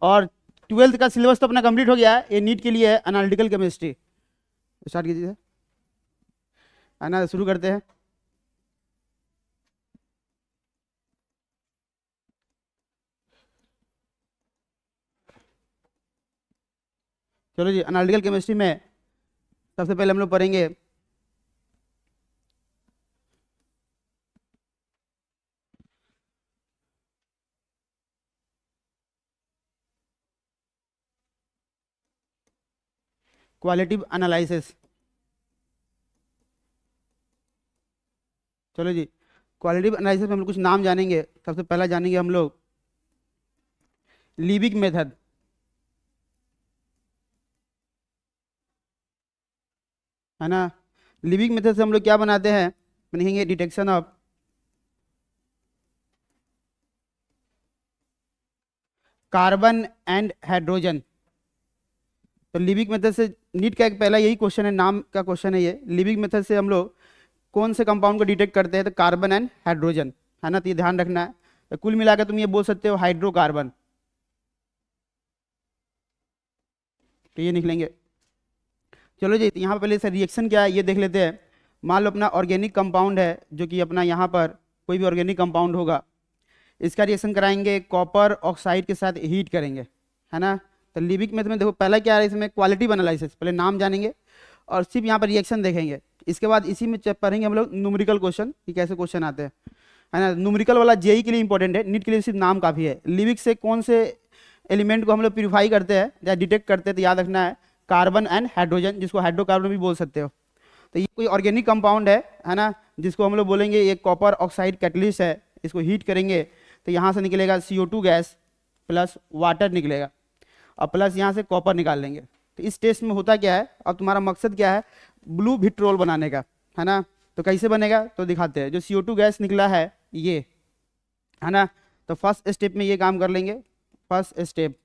और 12th का syllabus तो अपना कंप्लीट हो गया है, ये नीट के लिए है एनालिटिकल केमिस्ट्री। स्टार्ट कीजिए, है ना, शुरू करते हैं। चलो जी, एनालिटिकल केमिस्ट्री में सबसे पहले हम लोग पढ़ेंगे क्वालिटिव एनालिसिस। चलो जी, क्वालिटिव एनालिसिस में हम लोग कुछ नाम जानेंगे। सबसे पहला जानेंगे हम लोग लीबिक मेथड, है ना। लीबिक मेथड से हम लोग क्या बनाते हैं, लिखेंगे detection of carbon and hydrogen. तो लिविक मेथड से नीट का एक पहला यही क्वेश्चन है, नाम का क्वेश्चन है ये। लिविक मेथड से हम लोग कौन से कंपाउंड को डिटेक्ट करते हैं, तो कार्बन एंड हाइड्रोजन, है ना। तो ये ध्यान रखना है। तो कुल मिलाकर तुम ये बोल सकते हो हाइड्रोकार्बन, तो ये निकलेंगे। चलो जी, यहाँ पर पहले से रिएक्शन क्या है ये देख लेते हैं। मान लो अपना ऑर्गेनिक कंपाउंड है, जो कि अपना यहाँ पर कोई भी ऑर्गेनिक कंपाउंड होगा, इसका रिएक्शन कराएंगे कॉपर ऑक्साइड के साथ हीट करेंगे, है ना। तो लिविक मेथड में देखो पहला क्या है इसमें, क्वालिटिव एनालिसिस, पहले नाम जानेंगे और सिर्फ यहाँ पर रिएक्शन देखेंगे। इसके बाद इसी में पढ़ेंगे हम लोग न्यूमेरिकल क्वेश्चन कि कैसे क्वेश्चन आते हैं, है ना। न्यूमेरिकल वाला जेई के लिए इंपॉर्टेंट है, नीट के लिए सिर्फ नाम काफ़ी है। लिविक से कौन से एलिमेंट को हम लोग प्यूरिफाई करते हैं या डिटेक्ट करते हैं, तो याद रखना है कार्बन एंड हाइड्रोजन, जिसको हाइड्रोकार्बन भी बोल सकते हो। तो ये कोई ऑर्गेनिक कंपाउंड है ना, जिसको हम लोग बोलेंगे ये कॉपर ऑक्साइड कैटलिस्ट है। इसको हीट करेंगे तो यहाँ से निकलेगा CO2 गैस प्लस वाटर निकलेगा, और प्लस यहाँ से कॉपर निकाल लेंगे। तो इस टेस्ट में होता क्या है, अब तुम्हारा मकसद क्या है, ब्लू विट्रोल बनाने का, है ना। तो कैसे बनेगा तो दिखाते हैं। जो CO2 गैस निकला है ये, है ना, तो फर्स्ट स्टेप में ये काम कर लेंगे, फर्स्ट स्टेप,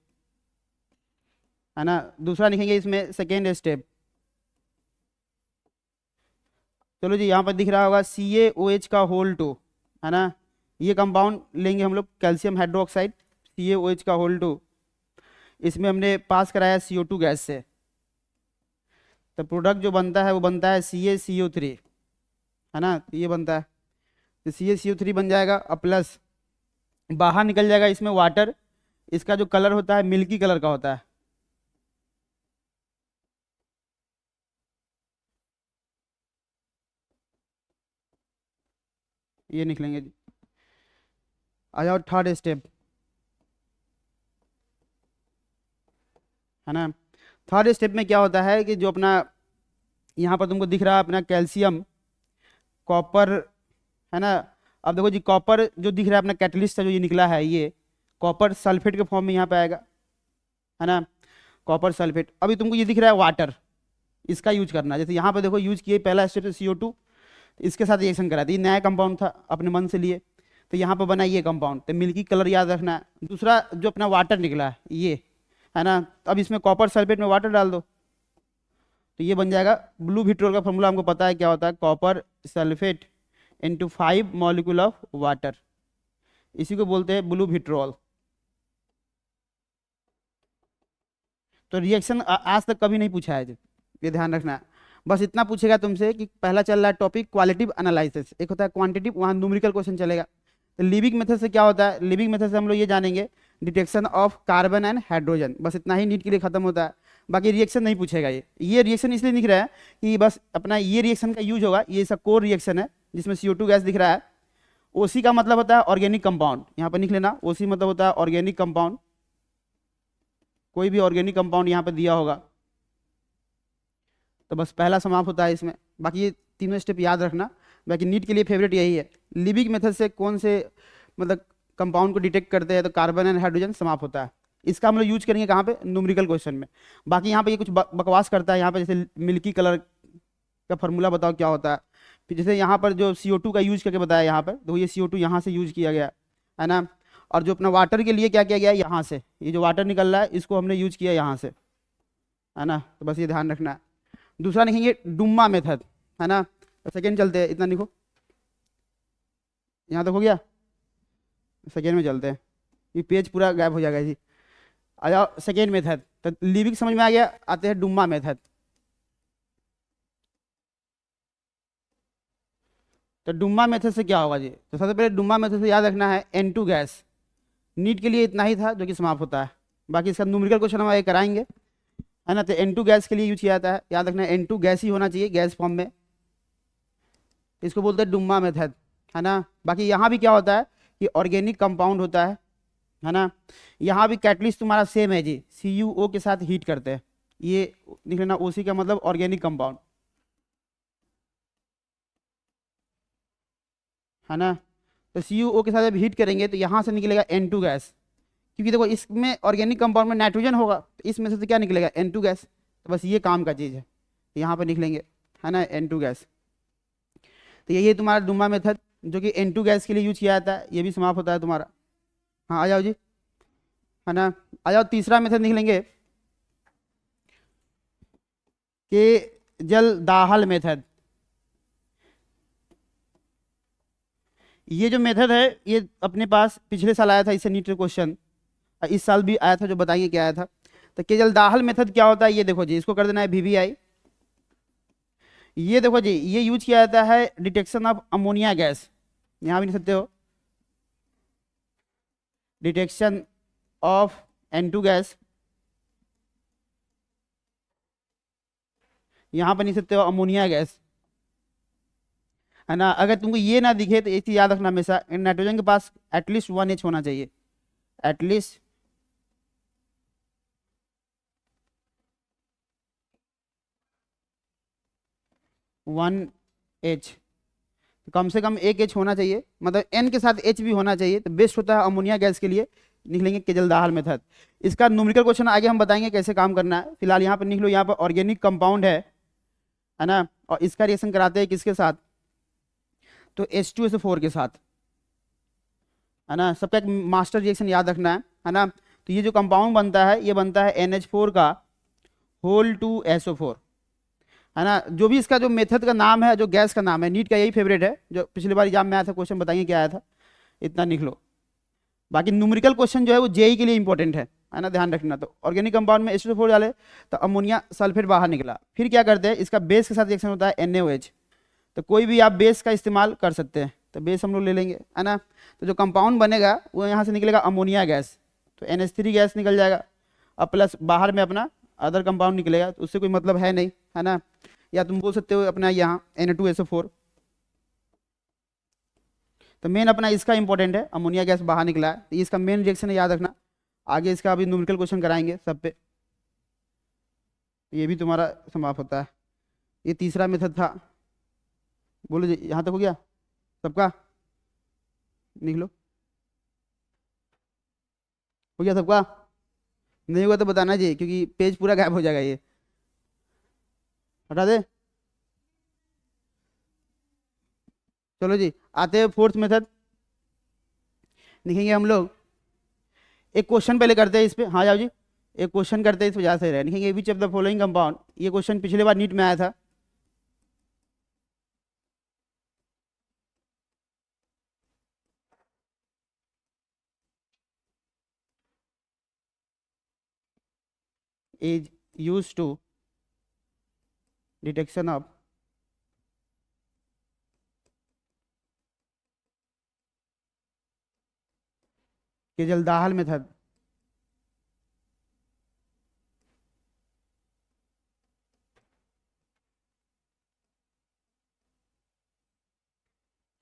है ना। दूसरा लिखेंगे इसमें सेकेंड स्टेप। चलो जी, यहाँ पर दिख रहा होगा CaOH का होल 2, है ना। ये कंपाउंड लेंगे हम लोग कैल्शियम हाइड्रोक्साइड, CaOH का होल 2। इसमें हमने पास कराया CO2 गैस से, तो प्रोडक्ट जो बनता है वो बनता है CaCO3, है ना। तो ये बनता है, तो CaCO3 बन जाएगा, और प्लस बाहर निकल जाएगा इसमें वाटर। इसका जो कलर होता है मिल्की कलर का होता है, ये निकलेंगे जी। आ जाओ थर्ड स्टेप, है ना। थर्ड स्टेप में क्या होता है कि जो अपना यहाँ पर तुमको दिख रहा है अपना कैल्शियम कॉपर, है ना। अब देखो जी, कॉपर जो दिख रहा है अपना कैटलिस्ट है जो ये निकला है, ये कॉपर सल्फेट के फॉर्म में यहाँ पे आएगा, है ना, कॉपर सल्फेट। अभी तुमको ये दिख रहा है वाटर, इसका यूज करना। जैसे यहाँ पे देखो यूज किए, पहला स्टेप से CO2, इसके साथ रिएक्शन करा, ये नया कंपाउंड था अपने मन से लिए, तो यहाँ पर बना ये कंपाउंड। तो मिल्की कलर याद रखना है। दूसरा जो अपना वाटर निकला है ये, है ना, तो अब इसमें कॉपर सल्फेट में वाटर डाल दो, तो ये बन जाएगा ब्लू विट्रोल का फॉर्मूला हमको पता है क्या होता है, copper sulphate into 5 molecule of water, इसी को बोलते हैं ब्लू विट्रोल। तो रिएक्शन आज तक कभी नहीं पूछा है जी, ये ध्यान रखना है। बस इतना पूछेगा तुमसे कि पहला चल रहा है टॉपिक क्वालिटिव एनालिसिस, एक होता है क्वांटिटिव, वहाँ न्यूमेरिकल क्वेश्चन चलेगा। तो लिविक मेथड से क्या होता है, लिविक मेथड से हम लोग ये जानेंगे detection of carbon and hydrogen, बस इतना ही नीट के लिए खत्म होता है। बाकी रिएक्शन नहीं पूछेगा। ये रिएक्शन इसलिए दिख रहा है कि बस अपना ये रिएक्शन का यूज होगा, ये सब कोर रिएक्शन है जिसमें CO2 गैस दिख रहा है। OC का मतलब होता है ऑर्गेनिक कंपाउंड, यहाँ पर लिख लेना, OC मतलब होता है ऑर्गेनिक कंपाउंड, कोई भी ऑर्गेनिक कंपाउंड यहाँ पर दिया होगा तो बस पहला समाप्त होता है इसमें। बाकी ये तीनों स्टेप याद रखना। बाकी नीट के लिए फेवरेट यही है, लिविक मेथड से कौन से मतलब कंपाउंड को डिटेक्ट करते हैं, तो कार्बन एंड हाइड्रोजन समाप्त होता है। इसका हम लोग यूज करेंगे कहाँ पे, न्यूमेरिकल क्वेश्चन में। बाकी यहाँ पे ये कुछ बकवास करता है यहाँ पे, जैसे मिल्की कलर का फॉर्मूला बताओ क्या होता है। फिर जैसे यहाँ पर जो CO2 का यूज करके बताया यहाँ पर, तो ये CO2 यहाँ से यूज किया गया, है ना। और जो अपना वाटर के लिए क्या किया गया है, यहाँ से ये जो वाटर निकल रहा है इसको हमने यूज किया यहाँ से, है ना। तो बस ये ध्यान रखना है। दूसरा लिखेंगे डुम्मा मेथड, है ना। तो सेकेंड चलते हैं, इतना लिखो, यहाँ तक हो गया। सेकेंड में चलते हैं, ये पेज पूरा गायब हो जाएगा जी। आ जाओ सेकेंड मेथड, तो लिविंग समझ में आ गया, आते हैं डुम्मा मेथड। तो डुम्मा मेथड से क्या होगा जी, तो सबसे पहले डुम्मा मेथड से याद रखना है N2 गैस। नीट के लिए इतना ही था जो कि समाप्त होता है, बाकी इसका न्यूमेरिकल क्वेश्चन हम आगे कराएंगे, है ना। तो N2 गैस के लिए यूज किया जाता है, याद रखना है N2 गैस ही होना चाहिए, गैस फॉर्म में। इसको बोलते हैं डुम्मा मेथड, है ना। बाकी यहाँ भी क्या होता है कि ऑर्गेनिक कंपाउंड होता है ना। यहाँ भी कैटलिस्ट तुम्हारा सेम है जी, CuO के साथ हीट करते हैं, ये लिख लेना, OC का मतलब ऑर्गेनिक कंपाउंड, है ना। तो CuO के साथ जब हीट करेंगे तो यहाँ से निकलेगा N2 गैस, क्योंकि देखो इसमें ऑर्गेनिक कंपाउंड में नाइट्रोजन होगा, तो इसमें से तो क्या निकलेगा N2 गैस। तो बस ये काम का चीज़ है, तो यहाँ पर लिख लेंगे, है ना, N2 गैस। तो यही है तुम्हारा डुम्मा मेथड, जो कि N2 गैस के लिए यूज किया जाता है, ये भी समाप्त होता है तुम्हारा। हाँ आ जाओ जी, है ना। आ जाओ तीसरा मेथड लिख लेंगे कि जल दाहल मेथड। ये जो मेथड है ये अपने पास पिछले साल आया था, इससे नीट क्वेश्चन, इस साल भी आया था, जो बताएंगे क्या आया था। तो केजल दाहल मेथड क्या होता है, ये देखो जी, इसको कर देना है VVI। ये देखो जी, ये यूज किया जाता है डिटेक्शन ऑफ अमोनिया गैस, यहाँ भी लिख सकते हो, डिटेक्शन ऑफ N2 गैस, यहाँ पर लिख सकते हो अमोनिया गैस, है ना। अगर तुमको ये ना दिखे तो एक चीज याद रखना, हमेशा नाइट्रोजन के पास एटलीस्ट 1H होना चाहिए, एटलीस्ट 1H, तो कम से कम एक H होना चाहिए, मतलब N के साथ H भी होना चाहिए, तो बेस्ट होता है अमोनिया गैस के लिए। निकलेंगे केजल दाहल मेथड, इसका न्यूमेरिकल क्वेश्चन आगे हम बताएंगे कैसे काम करना है। फिलहाल यहाँ पर निकलो, यहाँ पर ऑर्गेनिक कंपाउंड है ना, और इसका रिएक्शन कराते हैं किसके साथ, तो H2SO4 के साथ, है ना। सबका एक मास्टर रिएक्शन याद रखना है ना। तो ये जो कंपाउंड बनता है, ये बनता है NH4 का होल 2SO4, है ना। जो भी इसका जो मेथड का नाम है, जो गैस का नाम है, नीट का यही फेवरेट है, जो पिछली बार एग्जाम में आया था, क्वेश्चन बताइए क्या आया था, इतना लिख लो। बाकी न्यूमेरिकल क्वेश्चन जो है वो JEE के लिए इंपॉर्टेंट है ना, ध्यान रखना। तो ऑर्गेनिक कंपाउंड में H2SO4 डाले तो अमोनिया सल्फेट बाहर निकला, फिर क्या करते हैं, इसका बेस के साथ रिएक्शन होता है NaOH। तो कोई भी आप बेस का इस्तेमाल कर सकते हैं, तो बेस हम लोग ले लेंगे, है ना। तो जो कंपाउंड बनेगा वो यहाँ से निकलेगा अमोनिया गैस, तो NH3 गैस निकल जाएगा, अब प्लस बाहर में अपना अदर कंपाउंड निकलेगा, तो उससे कोई मतलब है नहीं, है ना। या तुम बोल सकते हो अपना यहाँ Na2SO4। तो मेन अपना इसका इंपॉर्टेंट है, अमोनिया गैस बाहर निकला है, तो इसका मेन रिएक्शन है, याद रखना। आगे इसका अभी न्यूमेरिकल क्वेश्चन कराएंगे सब पे, ये भी तुम्हारा समाप्त होता है। ये तीसरा मेथड था, बोलो जी, यहाँ तक हो गया सबका, लिख लो, हो गया सबका, नहीं हुआ तो बताना जी, क्योंकि पेज पूरा गायब हो जाएगा, ये हटा दे। चलो जी, आते हैं फोर्थ मेथड, लिखेंगे हम लोग, एक क्वेश्चन पहले करते हैं इस पे, हाँ जाओ जी, एक क्वेश्चन करते हैं इस वजह से रहे, लिखेंगे which of the following compound, ये क्वेश्चन पिछले बार नीट में आया था। Is use to detection of Kjeldahl method.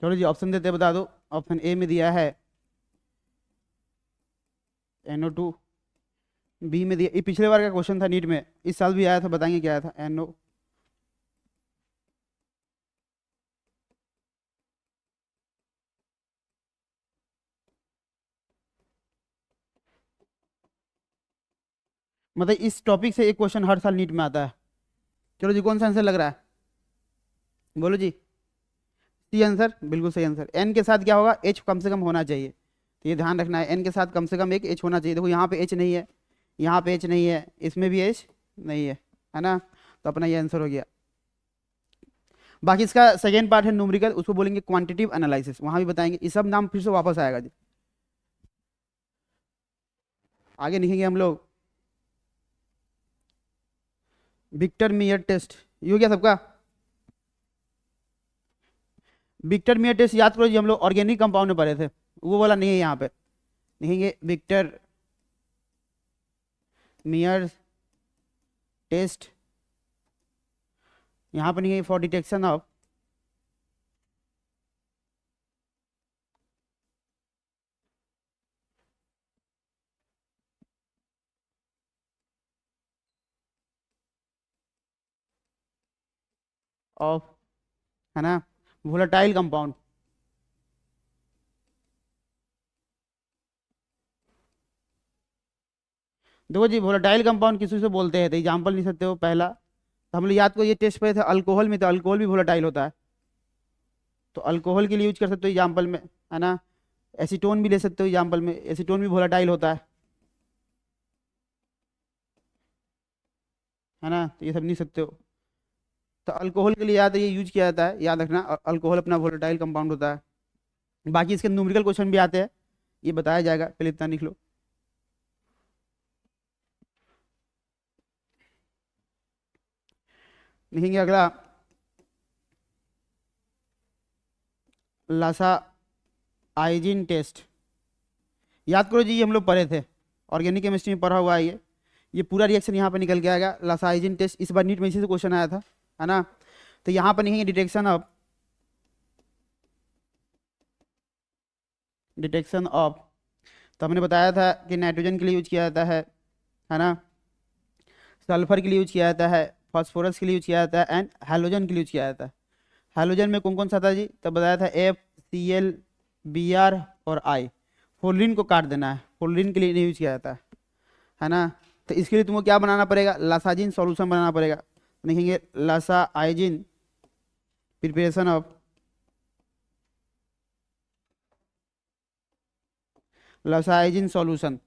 चलो जी, ऑप्शन देते बता दो। ऑप्शन ए में दिया है NO2, बी में दिया, ये पिछले बार का क्वेश्चन था नीट में, इस साल भी आया था, बताएंगे क्या आया था, NO, मतलब इस टॉपिक से एक क्वेश्चन हर साल नीट में आता है। चलो जी, कौन सा आंसर लग रहा है, बोलो जी। सी आंसर, बिल्कुल सही आंसर। एन के साथ क्या होगा, H कम से कम होना चाहिए, तो ये ध्यान रखना है, एन के साथ कम से कम एक H होना चाहिए। देखो यहाँ पे H नहीं है, यहाँ पे H नहीं है, इसमें भी H नहीं है ना, तो अपना ये आंसर हो गया। बाकी इसका सेकेंड पार्ट है न्यूमेरिकल, उसको बोलेंगे क्वांटिटिव एनालिसिस, वहाँ भी बताएंगे, ये सब नाम फिर से वापस आएगा जी। आगे लिखेंगे हम लोग विक्टर मेयर टेस्ट, ये हो गया सबका। विक्टर मेयर टेस्ट याद करो जी, हम लोग ऑर्गेनिक कंपाउंड में पढ़े थे, वो वाला नहीं है यहाँ पे। लिखेंगे विक्टर मेयर टेस्ट, यहाँ पर लिखेंगे फॉर डिटेक्शन ऑफ ऑफ, है ना, वोलेटाइल कंपाउंड। देखो जी, वोलेटाइल कंपाउंड किसी से बोलते हैं, तो एग्जाम्पल नहीं सकते हो पहला, तो हम लोग याद को ये टेस्ट पे थे अल्कोहल में, तो अल्कोहल भी वोलेटाइल होता है, तो अल्कोहल के लिए यूज कर सकते हो एग्जाम्पल में, है ना। एसीटोन भी ले सकते हो एग्जाम्पल में, एसीटोन भी वोलेटाइल होता है ना, तो ये सब नहीं सकते हो। तो अल्कोहल के लिए याद ये यूज किया जाता है, याद रखना, अल्कोहल अपना वोलेटाइल कंपाउंड होता है। बाकी इसके न्यूमेरिकल क्वेश्चन भी आते हैं, ये बताया जाएगा, पहले इतना लिख लो। लिखेंगे अगला लासा आइजिन टेस्ट। याद करो जी, ये हम लोग पढ़े थे, ऑर्गेनिक केमिस्ट्री में पढ़ा हुआ है ये पूरा रिएक्शन यहाँ पे निकल के आएगा। लासाइजिन टेस्ट इस बार नीट में इसी से क्वेश्चन आया था, है ना। तो यहाँ पर लिखेंगे डिटेक्शन ऑफ, तो हमने बताया था कि नाइट्रोजन के लिए यूज किया जाता है ना, सल्फर के लिए यूज किया जाता है, फास्फोरस के लिए यूज किया जाता है, एंड हैलोजन के लिए यूज किया जाता है। हैलोजन में कौन कौन सा था जी, तब बताया था FCl, Br और I। फ्लोरीन को काट देना है, फ्लोरीन के लिए नहीं यूज किया जाता है ना। तो इसके लिए तुमको क्या बनाना पड़ेगा, लासाजिन सॉल्यूशन बनाना पड़ेगा। लिखेंगे लासाइजिन प्रिपरेशन ऑफ लासाइजिन सॉल्यूशन।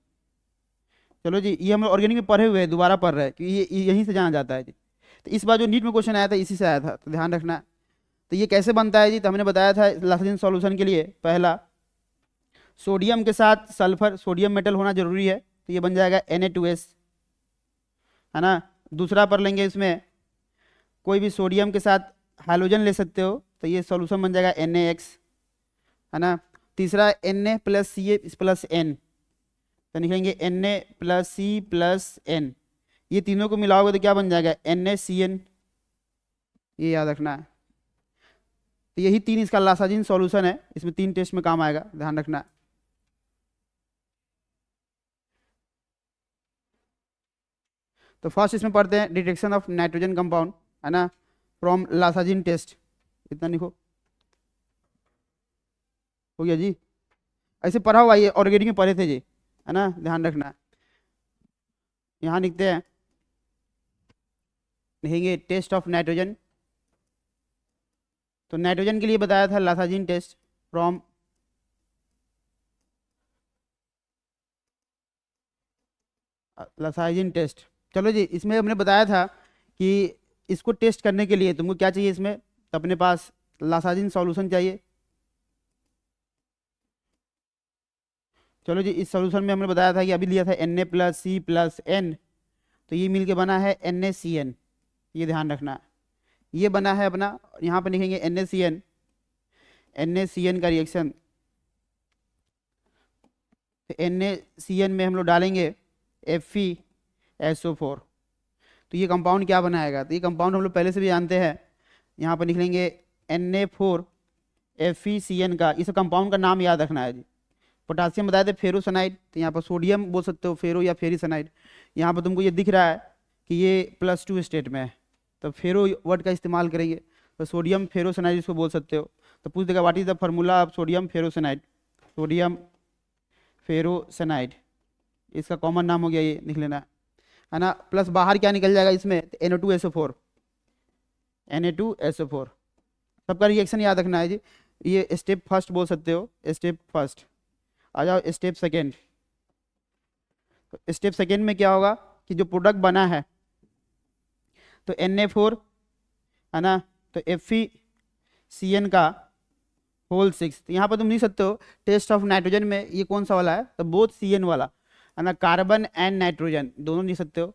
चलो जी, ये हम लोग ऑर्गेनिक में पढ़े हुए हैं, दोबारा पढ़ रहे हैं क्योंकि ये यहीं से जाना जाता है जी। तो इस बार जो नीट में क्वेश्चन आया था इसी से आया था, तो ध्यान रखना। तो ये कैसे बनता है जी, तो हमने बताया था लासाइजिन सॉल्यूशन के लिए पहला सोडियम के साथ सल्फर, सोडियम मेटल होना जरूरी है, तो ये बन जाएगा Na2S, है ना। दूसरा पर लेंगे इसमें कोई भी सोडियम के साथ हाइड्रोजन ले सकते हो, तो ये सॉल्यूशन बन जाएगा NaX, है ना। तीसरा Na plus Ca plus N, तो लिखेंगे Na plus C plus N, ये तीनों को मिलाओगे तो क्या बन जाएगा NaCN, ये याद रखना है। तो यही तीन इसका लासाजिन सॉल्यूशन है, इसमें 3 टेस्ट में काम आएगा, ध्यान रखना। तो फर्स्ट इसमें पढ़ते हैं डिटेक्शन ऑफ नाइट्रोजन कंपाउंड, है ना, फ्रॉम लासाजिन टेस्ट, इतना लिखो, हो गया जी। ऐसे पढ़ा हुआ ये ऑर्गेनिक में पढ़े थे जी, है ना, ध्यान रखना। यहाँ लिखते हैं, लिखेंगे टेस्ट ऑफ नाइट्रोजन, तो नाइट्रोजन के लिए बताया था लासाजिन टेस्ट फ्रॉम लासाजिन टेस्ट। चलो जी, इसमें हमने बताया था कि इसको टेस्ट करने के लिए तुमको क्या चाहिए, इसमें तो अपने पास लासाजिन सॉल्यूशन चाहिए। चलो जी, इस सॉल्यूशन में हमने बताया था कि अभी लिया था Na plus C plus N, तो ये मिलके बना है NaCN, ये ध्यान रखना। ये बना है अपना, यहाँ पर लिखेंगे NaCN, NaCN का रिएक्शन, तो NaCN में हम लोग डालेंगे FeSO4, तो ये कंपाउंड क्या बनाएगा, तो ये कंपाउंड हम लोग पहले से भी जानते हैं, यहाँ पर लिख लेंगे Na4FeCN का, इस कंपाउंड का नाम याद रखना है जी। पोटासियम बताए थे फेरोसनाइड, तो यहाँ पर सोडियम बोल सकते हो, फेरो या फेरिसनाइड। यहाँ पर तुमको ये दिख रहा है कि ये +2 स्टेट में है, तो फेरो वर्ड का इस्तेमाल करेंगे, तो सोडियम फेरोसनाइड इसको बोल सकते हो। तो पूछ देगा what is the formula of sodium ferrocyanide, sodium ferrocyanide, इसका कॉमन नाम हो गया, ये लिख लेना, है ना। प्लस बाहर क्या निकल जाएगा इसमें, Na2SO4, Na2SO4, सबका रिएक्शन याद रखना है जी। ये स्टेप फर्स्ट बोल सकते हो, स्टेप फर्स्ट। आ जाओ स्टेप सेकेंड, तो स्टेप सेकेंड में क्या होगा कि जो प्रोडक्ट बना है, तो Na4, है ना, तो FeCN का होल 6, तो यहाँ पर तुम लिख सकते हो टेस्ट ऑफ नाइट्रोजन में ये कौन सा वाला है, तो बोथ CN वाला, है ना, कार्बन एंड नाइट्रोजन दोनों लिख सकते हो,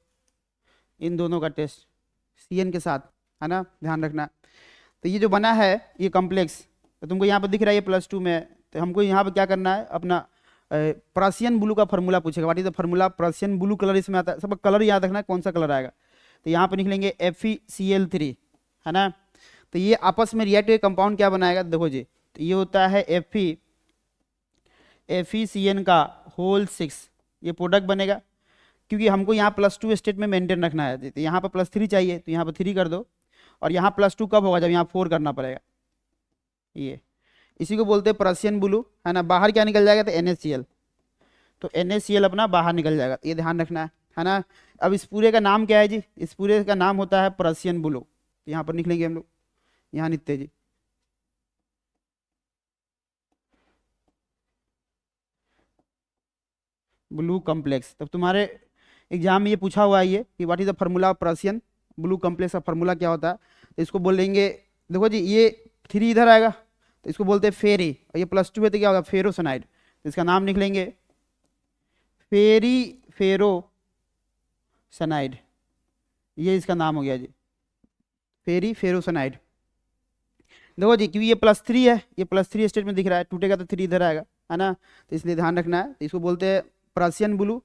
इन दोनों का टेस्ट, CN के साथ, है ना, ध्यान रखना। तो ये जो बना है ये कॉम्प्लेक्स, तो तुमको यहाँ पर दिख रहा है ये +2 में, तो हमको यहाँ पर क्या करना है, अपना पर्शियन ब्लू का फॉर्मूला पूछेगा। What is the formula Persian blue, colour इसमें आता है, सबका कलर याद रखना है कौन सा कलर आएगा। तो यहाँ पर निकलेंगे FeCl3, है ना। तो ये आपस में रिएक्ट कंपाउंड क्या बनाएगा, देखो जी, तो ये होता है FeCN का होल 6, ये प्रोडक्ट बनेगा। क्योंकि हमको यहाँ +2 स्टेट में मेंटेन रखना है, तो यहाँ पर +3 चाहिए, तो यहाँ पर 3 कर दो। और यहाँ +2 कब होगा, जब यहाँ 4 करना पड़ेगा। ये इसी को बोलते हैं पर्शियन ब्लू, है ना। बाहर क्या निकल जाएगा, तो NaCl, तो NaCl अपना बाहर निकल जाएगा, ये ध्यान रखना है ना। अब इस पूरे का नाम क्या है जी, इस पूरे का नाम होता है पर्शियन ब्लू। यहाँ पर निकलेंगे हम लोग, यहाँ लिखते जी ब्लू कॉम्प्लेक्स। तब तुम्हारे एग्जाम में ये पूछा हुआ है ये कि what is the formula of Persian blue complex का फार्मूला क्या होता है। तो इसको बोलेंगे, देखो जी ये 3 इधर आएगा, तो इसको बोलते हैं फेरी, और ये +2 है तो क्या होगा, फेरोसनाइड। तो इसका नाम लिख लेंगे फेरोसनाइड, ये इसका नाम हो गया जी, फेरोसनाइड। देखो जी क्योंकि ये +3 है, ये +3 स्टेट में दिख रहा है, टूटेगा तो 3 इधर आएगा, है ना। तो इसलिए ध्यान रखना है। तो इसको बोलते हैं पर्शियन ब्लू।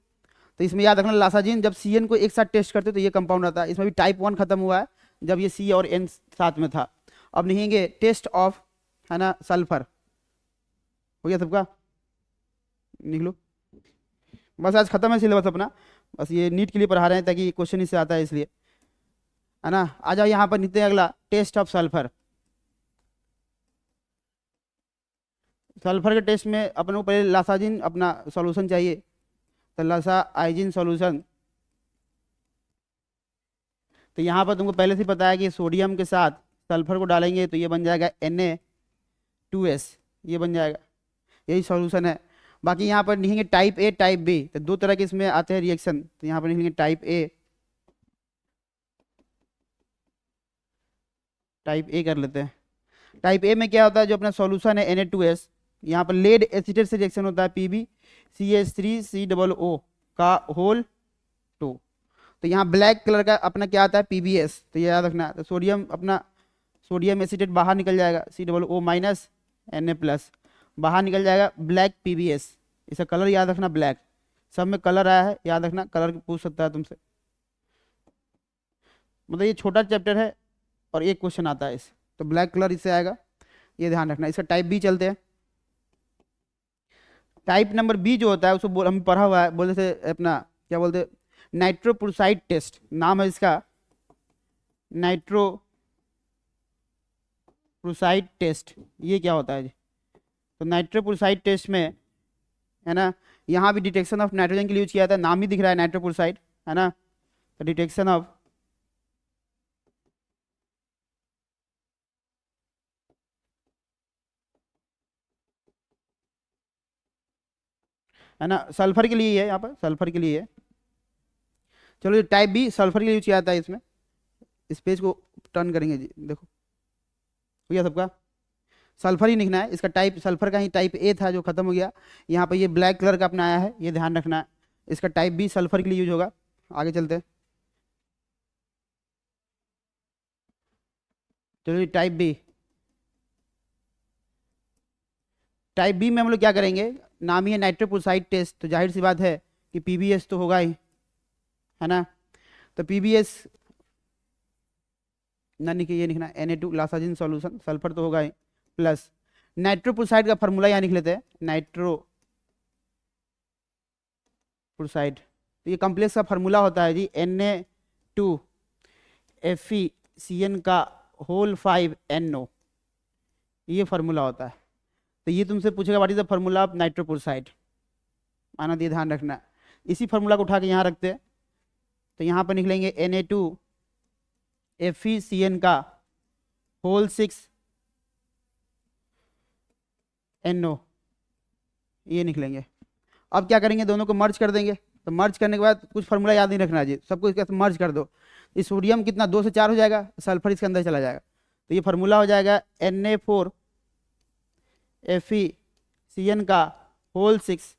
तो इसमें याद रखना लासाजिन, जब CN को एक साथ टेस्ट करते तो ये कंपाउंड आता है। इसमें भी टाइप 1 खत्म हुआ है जब ये C और N साथ में था। अब लिखेंगे टेस्ट ऑफ, है ना, सल्फर। हो गया सबका, निकलो। बस आज खत्म है सिलेबस अपना, बस ये नीट के लिए पढ़ा रहे हैं ताकि क्वेश्चन इससे आता है इसलिए, है ना। आ जाओ यहाँ पर निकलते हैं अगला, टेस्ट ऑफ सल्फर। सल्फर के टेस्ट में अपन को पहले लासाजिन अपना सॉल्यूशन चाहिए, तो लासाइजिन सॉल्यूशन। तो यहाँ पर तुमको पहले से पता है कि सोडियम के साथ सल्फर को डालेंगे तो ये बन जाएगा Na2S, ये बन जाएगा, यही सॉल्यूशन है। बाकी यहाँ पर लिखेंगे टाइप A टाइप B, तो 2 तरह के इसमें आते हैं रिएक्शन। तो यहाँ पर लिखेंगे टाइप A कर लेते हैं। टाइप A में क्या होता है, जो अपना सॉल्यूशन है Na2S, यहाँ पर लेड एसीटेट से रिएक्शन होता है PbCH3COO का होल 2। तो यहाँ ब्लैक कलर का अपना क्या आता है, PbS, तो ये याद रखना है। तो सोडियम अपना सोडियम एसीटेट बाहर निकल जाएगा, COO माइनस Na+, बाहर निकल जाएगा ब्लैक PbS। इसका कलर याद रखना ब्लैक, सब में कलर आया है, याद रखना, कलर पूछ सकता है तुमसे। मतलब ये छोटा चैप्टर है और एक क्वेश्चन आता है इस, तो ब्लैक कलर इससे आएगा, ये ध्यान रखना। इसका टाइप B चलते हैं। टाइप नंबर B जो होता है उसको हम पढ़ा हुआ है, बोलते थे अपना क्या बोलते, नाइट्रोपुरसाइड टेस्ट नाम है इसका, नाइट्रोपुरसाइड टेस्ट। ये क्या होता है जी, तो नाइट्रोपुरसाइड टेस्ट में, है ना, यहाँ भी डिटेक्शन ऑफ नाइट्रोजन के लिए यूज किया था, नाम ही दिख रहा है नाइट्रोपुरसाइड, है ना। तो डिटेक्शन ऑफ है ना, सल्फर के लिए है, यहाँ पर सल्फर के लिए है। चलो टाइप B सल्फर के लिए यूज किया जाता है इसमें। इस पेज को टर्न करेंगे जी, देखो हो गया सबका, सल्फर ही लिखना है। इसका टाइप सल्फर का ही टाइप A था जो खत्म हो गया, यहाँ पर ये ब्लैक कलर का अपना आया है, ये ध्यान रखना है। इसका टाइप B सल्फर के लिए यूज होगा। आगे चलते हैं, चलो टाइप B। टाइप B में हम लोग क्या करेंगे, नाम ही है नाइट्रोपुरसाइड टेस्ट, तो जाहिर सी बात है कि PbS तो होगा ही, है ना। तो PbS ना लिखिए, ये लिखना Na2 लासाजिन सॉल्यूशन, सल्फर तो होगा ही, प्लस नाइट्रोपुरसाइड का फॉर्मूला यहाँ लिख लेते हैं, नाइट्रोपुरसाइड। तो ये कॉम्प्लेक्स का फॉर्मूला होता है जी Na2FeCN का होल 5NO, ये फार्मूला होता है। तो ये तुमसे पूछेगा what is the formula of nitroprusside, माना ये ध्यान रखना। इसी फार्मूला को उठा के यहाँ रखते हैं, तो यहाँ पर निकलेंगे Na2FeCN का होल 6NO, ये निकलेंगे। अब क्या करेंगे, दोनों को मर्ज कर देंगे। तो मर्ज करने के बाद कुछ फार्मूला याद नहीं रखना जी, सबको इसके मर्ज कर दो। इस सोडियम कितना 2 से 4 हो जाएगा, सल्फर इसके अंदर चला जाएगा, तो ये फार्मूला हो जाएगा Na4FeCN का होल 6,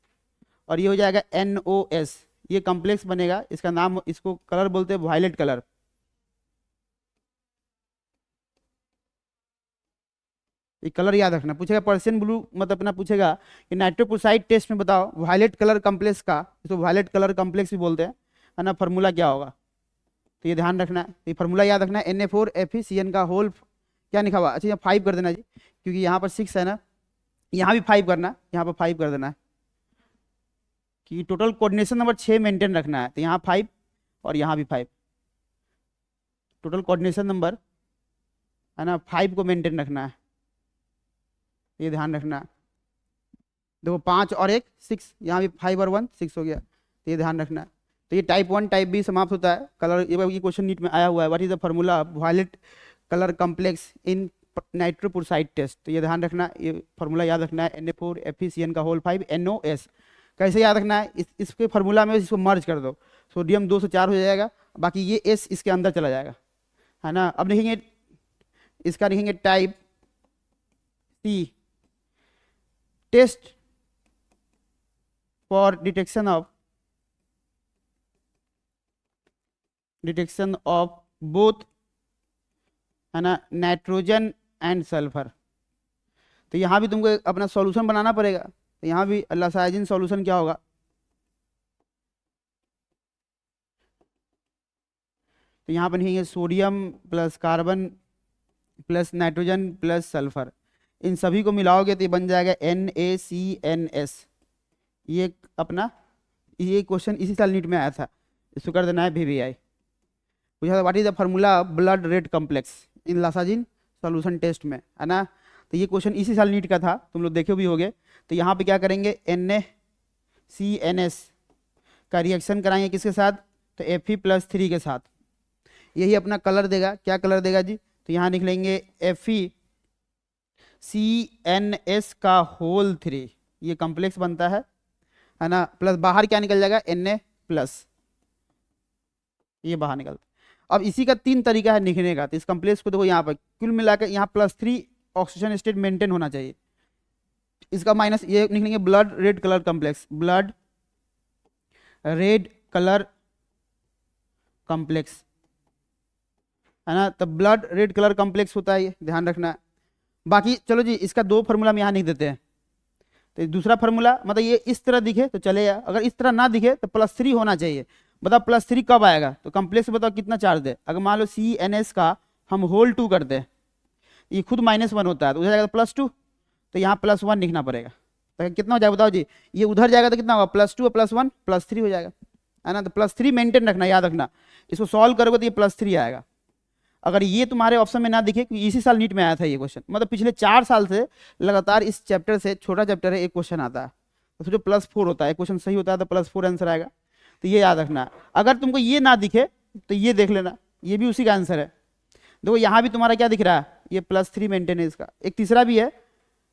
और ये हो जाएगा NOS, ये कॉम्प्लेक्स बनेगा। इसका नाम, इसको कलर बोलते हैं वायलेट कलर, ये कलर याद रखना। पूछेगा पर्शियन ब्लू मतलब अपना पूछेगा कि नाइट्रोपुसाइड टेस्ट में बताओ वायलेट कलर कम्प्लेक्स का, इसको वायलेट कलर कम्प्लेक्स भी बोलते हैं, है ना, फार्मूला क्या होगा। तो ये ध्यान रखना है, ये फार्मूला याद रखना है, Na4FeCN का होल क्या लिखा हुआ, अच्छा यहाँ 5 कर देना जी, क्योंकि यहाँ पर 6 है ना, यहाँ भी 5 करना, यहाँ पर 5 कर देना है, कि टोटल कोऑर्डिनेशन नंबर 6 मेंटेन रखना है। तो यहाँ 5 और यहाँ भी 5, टोटल कोऑर्डिनेशन नंबर है ना 5 को मेंटेन रखना है, ये ध्यान रखना है। देखो 5 और 1 6, यहाँ भी 5 और 1 6 हो गया, तो ये ध्यान रखना है। तो ये टाइप 1 टाइप बी समाप्त होता है। कलर ये क्वेश्चन नीट में आया हुआ है, what is the formula of violet colour complex in nitroprusside test. तो ये ध्यान रखना, ये फार्मूला याद रखना है, Na4FeCN का होल 5 NOS। कैसे याद रखना है, इसके फार्मूला में इसको मर्ज कर दो, सोडियम 2 से 4 हो जाएगा, बाकी ये S इसके अंदर चला जाएगा, है ना। अब लिखेंगे इसका, लिखेंगे type C test for detection of both, है ना, नाइट्रोजन एंड सल्फर। तो यहाँ भी तुमको अपना सॉल्यूशन बनाना पड़ेगा। तो यहाँ भी लासाइजिन सॉल्यूशन क्या होगा, तो यहाँ पर लिखेंगे sodium plus carbon plus nitrogen plus sulphur, इन सभी को मिलाओगे तो ये बन जाएगा NaCNS। ये अपना ये क्वेश्चन इसी साल नीट में आया था, इसको कर देना है VVI। पूछा था what is the formula blood red complex in Lassaigne solution test में, है ना। तो ये क्वेश्चन इसी साल नीट का था, तुम लोग देखे भी होगे। तो यहाँ पे क्या करेंगे, NaCNS का रिएक्शन कराएंगे किसके साथ, तो Fe+3 के साथ, यही अपना कलर देगा। क्या कलर देगा जी, तो यहाँ लिख लेंगे FeCNS का होल 3, ये कम्प्लेक्स बनता है ना, प्लस बाहर क्या निकल जाएगा Na+, ये बाहर निकलता। अब इसी का 3 तरीका है लिखने का। तो इस कम्प्लेक्स को देखो यहाँ पर कुल मिलाकर यहाँ +3 ऑक्सीजन स्टेट मेंटेन होना चाहिए, इसका माइनस ये लिखेंगे blood red colour complex, blood red colour complex, है ना। तो ब्लड रेड कलर कम्प्लेक्स होता है, ये ध्यान रखना है। बाकी चलो जी, इसका 2 फार्मूला हम यहाँ नहीं देते हैं। तो दूसरा फार्मूला मतलब ये इस तरह दिखे तो चलेगा, अगर इस तरह ना दिखे तो +3 होना चाहिए। बताओ +3 कब आएगा, तो कम्प्लेक्स बताओ कितना चार्ज है। अगर मान लो CNS का हम होल 2 कर दें, ये खुद -1 होता है, तो उधर जाएगा +2, तो यहाँ +1 लिखना पड़ेगा। तो कितना हो जाएगा बताओ जी, ये उधर जाएगा तो कितना होगा, +2 और +1 +3 हो जाएगा, है ना। तो +3 मेंटेन रखना, याद रखना, इसको सॉल्व करोगे तो ये +3 आएगा। अगर ये तुम्हारे ऑप्शन में ना दिखे, क्योंकि इसी साल नीट में आया था ये क्वेश्चन, मतलब पिछले 4 साल से लगातार इस चैप्टर से, छोटा चैप्टर है, एक क्वेश्चन आता है, तो जो +4 होता है, क्वेश्चन सही होता है तो +4 आंसर आएगा। तो ये याद रखना। अगर तुमको ये ना दिखे तो ये देख लेना, ये भी उसी का आंसर है। देखो यहाँ भी तुम्हारा क्या दिख रहा है, ये +3 मेंटेन है इसका। एक तीसरा भी है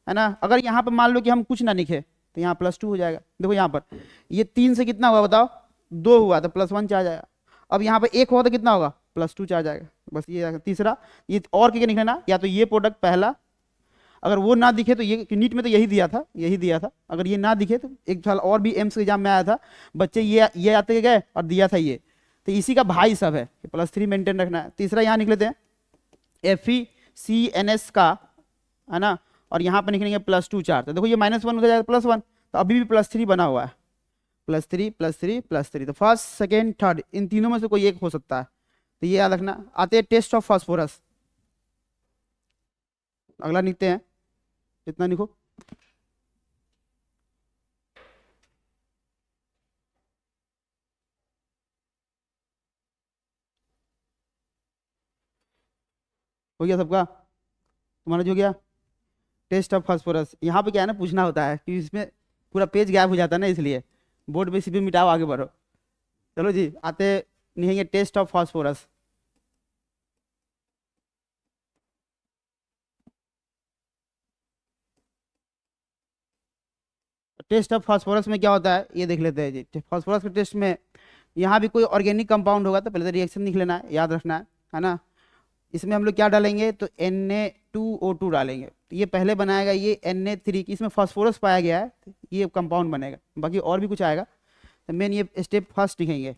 ना। अगर यहाँ पर मान लो कि हम कुछ ना लिखे तो यहाँ +2 हो जाएगा। देखो यहाँ पर ये 3 से कितना हुआ बताओ, 2 हुआ तो +1 चार्ज आएगा। अब यहाँ पर 1 हुआ तो कितना होगा, +2 चार्ज आएगा। बस ये तीसरा, ये और क्या लिख लेना, या तो ये प्रोडक्ट पहला, अगर वो ना दिखे तो ये, नीट में तो यही दिया था, यही दिया था। अगर ये ना दिखे तो एक साल और भी एम्स के एग्जाम में आया था, बच्चे ये आते गए और दिया था ये, तो इसी का भाई सब है, +3 मेंटेन रखना है। तीसरा यहाँ निकले थे FeCNS का, है ना, और यहाँ पर निकलेंगे +2 चार्ज। तो देखो ये -1 हो जाएगा +1, तो अभी भी +3 बना हुआ है, +3 +3 +3। तो फर्स्ट सेकेंड थर्ड इन तीनों में से कोई एक हो सकता है, तो ये याद रखना। आते हैं टेस्ट ऑफ फास्फोरस, अगला लिखते हैं, कितना लिखो, हो गया सबका, तुम्हारा जो गया टेस्ट ऑफ फास्फोरस। यहाँ पे क्या है ना, पूछना होता है कि इसमें पूरा पेज गायब हो जाता है ना, इसलिए बोर्ड पे सीपी मिटाओ, आगे बढ़ो। चलो जी, आते लिखेंगे test of phosphorus. Test of phosphorus में क्या होता है ये देख लेते हैं जी। फास्फोरस के टेस्ट में यहाँ भी कोई ऑर्गेनिक कंपाउंड होगा तो पहले तो रिएक्शन लिख लेना है, याद रखना है ना। इसमें हम लोग क्या डालेंगे, तो Na2O2 डालेंगे। तो ये पहले बनाएगा ये Na3, की इसमें फास्फोरस पाया गया है, ये कंपाउंड बनेगा, बाकी और भी कुछ आएगा। तो मेन ये स्टेप फर्स्ट लिखेंगे,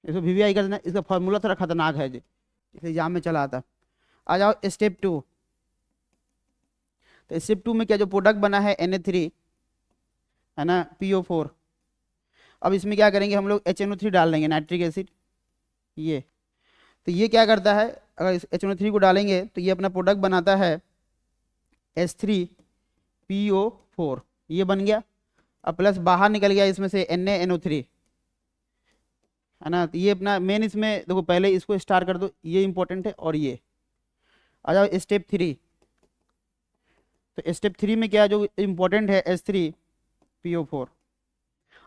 इसको VVI कर देना। इसका फॉर्मूला थोड़ा खतरनाक है जी, इस एग्जाम में चला आता। आ जाओ स्टेप 2। तो स्टेप 2 में क्या जो प्रोडक्ट बना है Na3 है ना, PO4। अब इसमें क्या करेंगे हम लोग HNO3 डाल देंगे, नाइट्रिक एसिड। ये तो ये क्या करता है, अगर इस HNO3 को डालेंगे तो ये अपना प्रोडक्ट बनाता है H3PO4, ये बन गया। अब प्लस बाहर निकल गया इसमें से NaNO3 है ना। तो ये अपना मेन, इसमें देखो पहले इसको स्टार कर दो, ये इंपॉर्टेंट है। और ये आ जाओ स्टेप 3। तो स्टेप 3 में क्या जो इंपॉर्टेंट है H3PO4।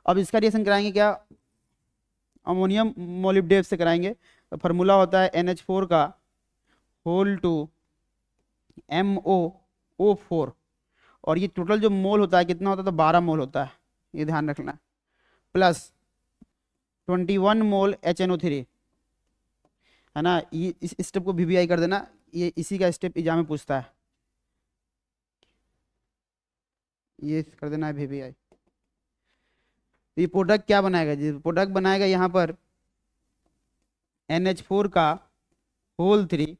अब इसका रिएक्शन कराएंगे क्या, अमोनियम मोलिब्डेट से कराएंगे। तो फार्मूला होता है NH4 का होल टू MOO4। और ये टोटल जो मोल होता है कितना होता है, तो 12 मोल होता है, ये ध्यान रखना। प्लस 21 मोल HNO3 है ना। ये इस स्टेप को VBI कर देना, ये इसी का स्टेप एग्जाम में पूछता है, ये कर देना है VBI। ये प्रोडक्ट क्या बनाएगा जी, प्रोडक्ट बनाएगा यहाँ पर NH4 का होल 3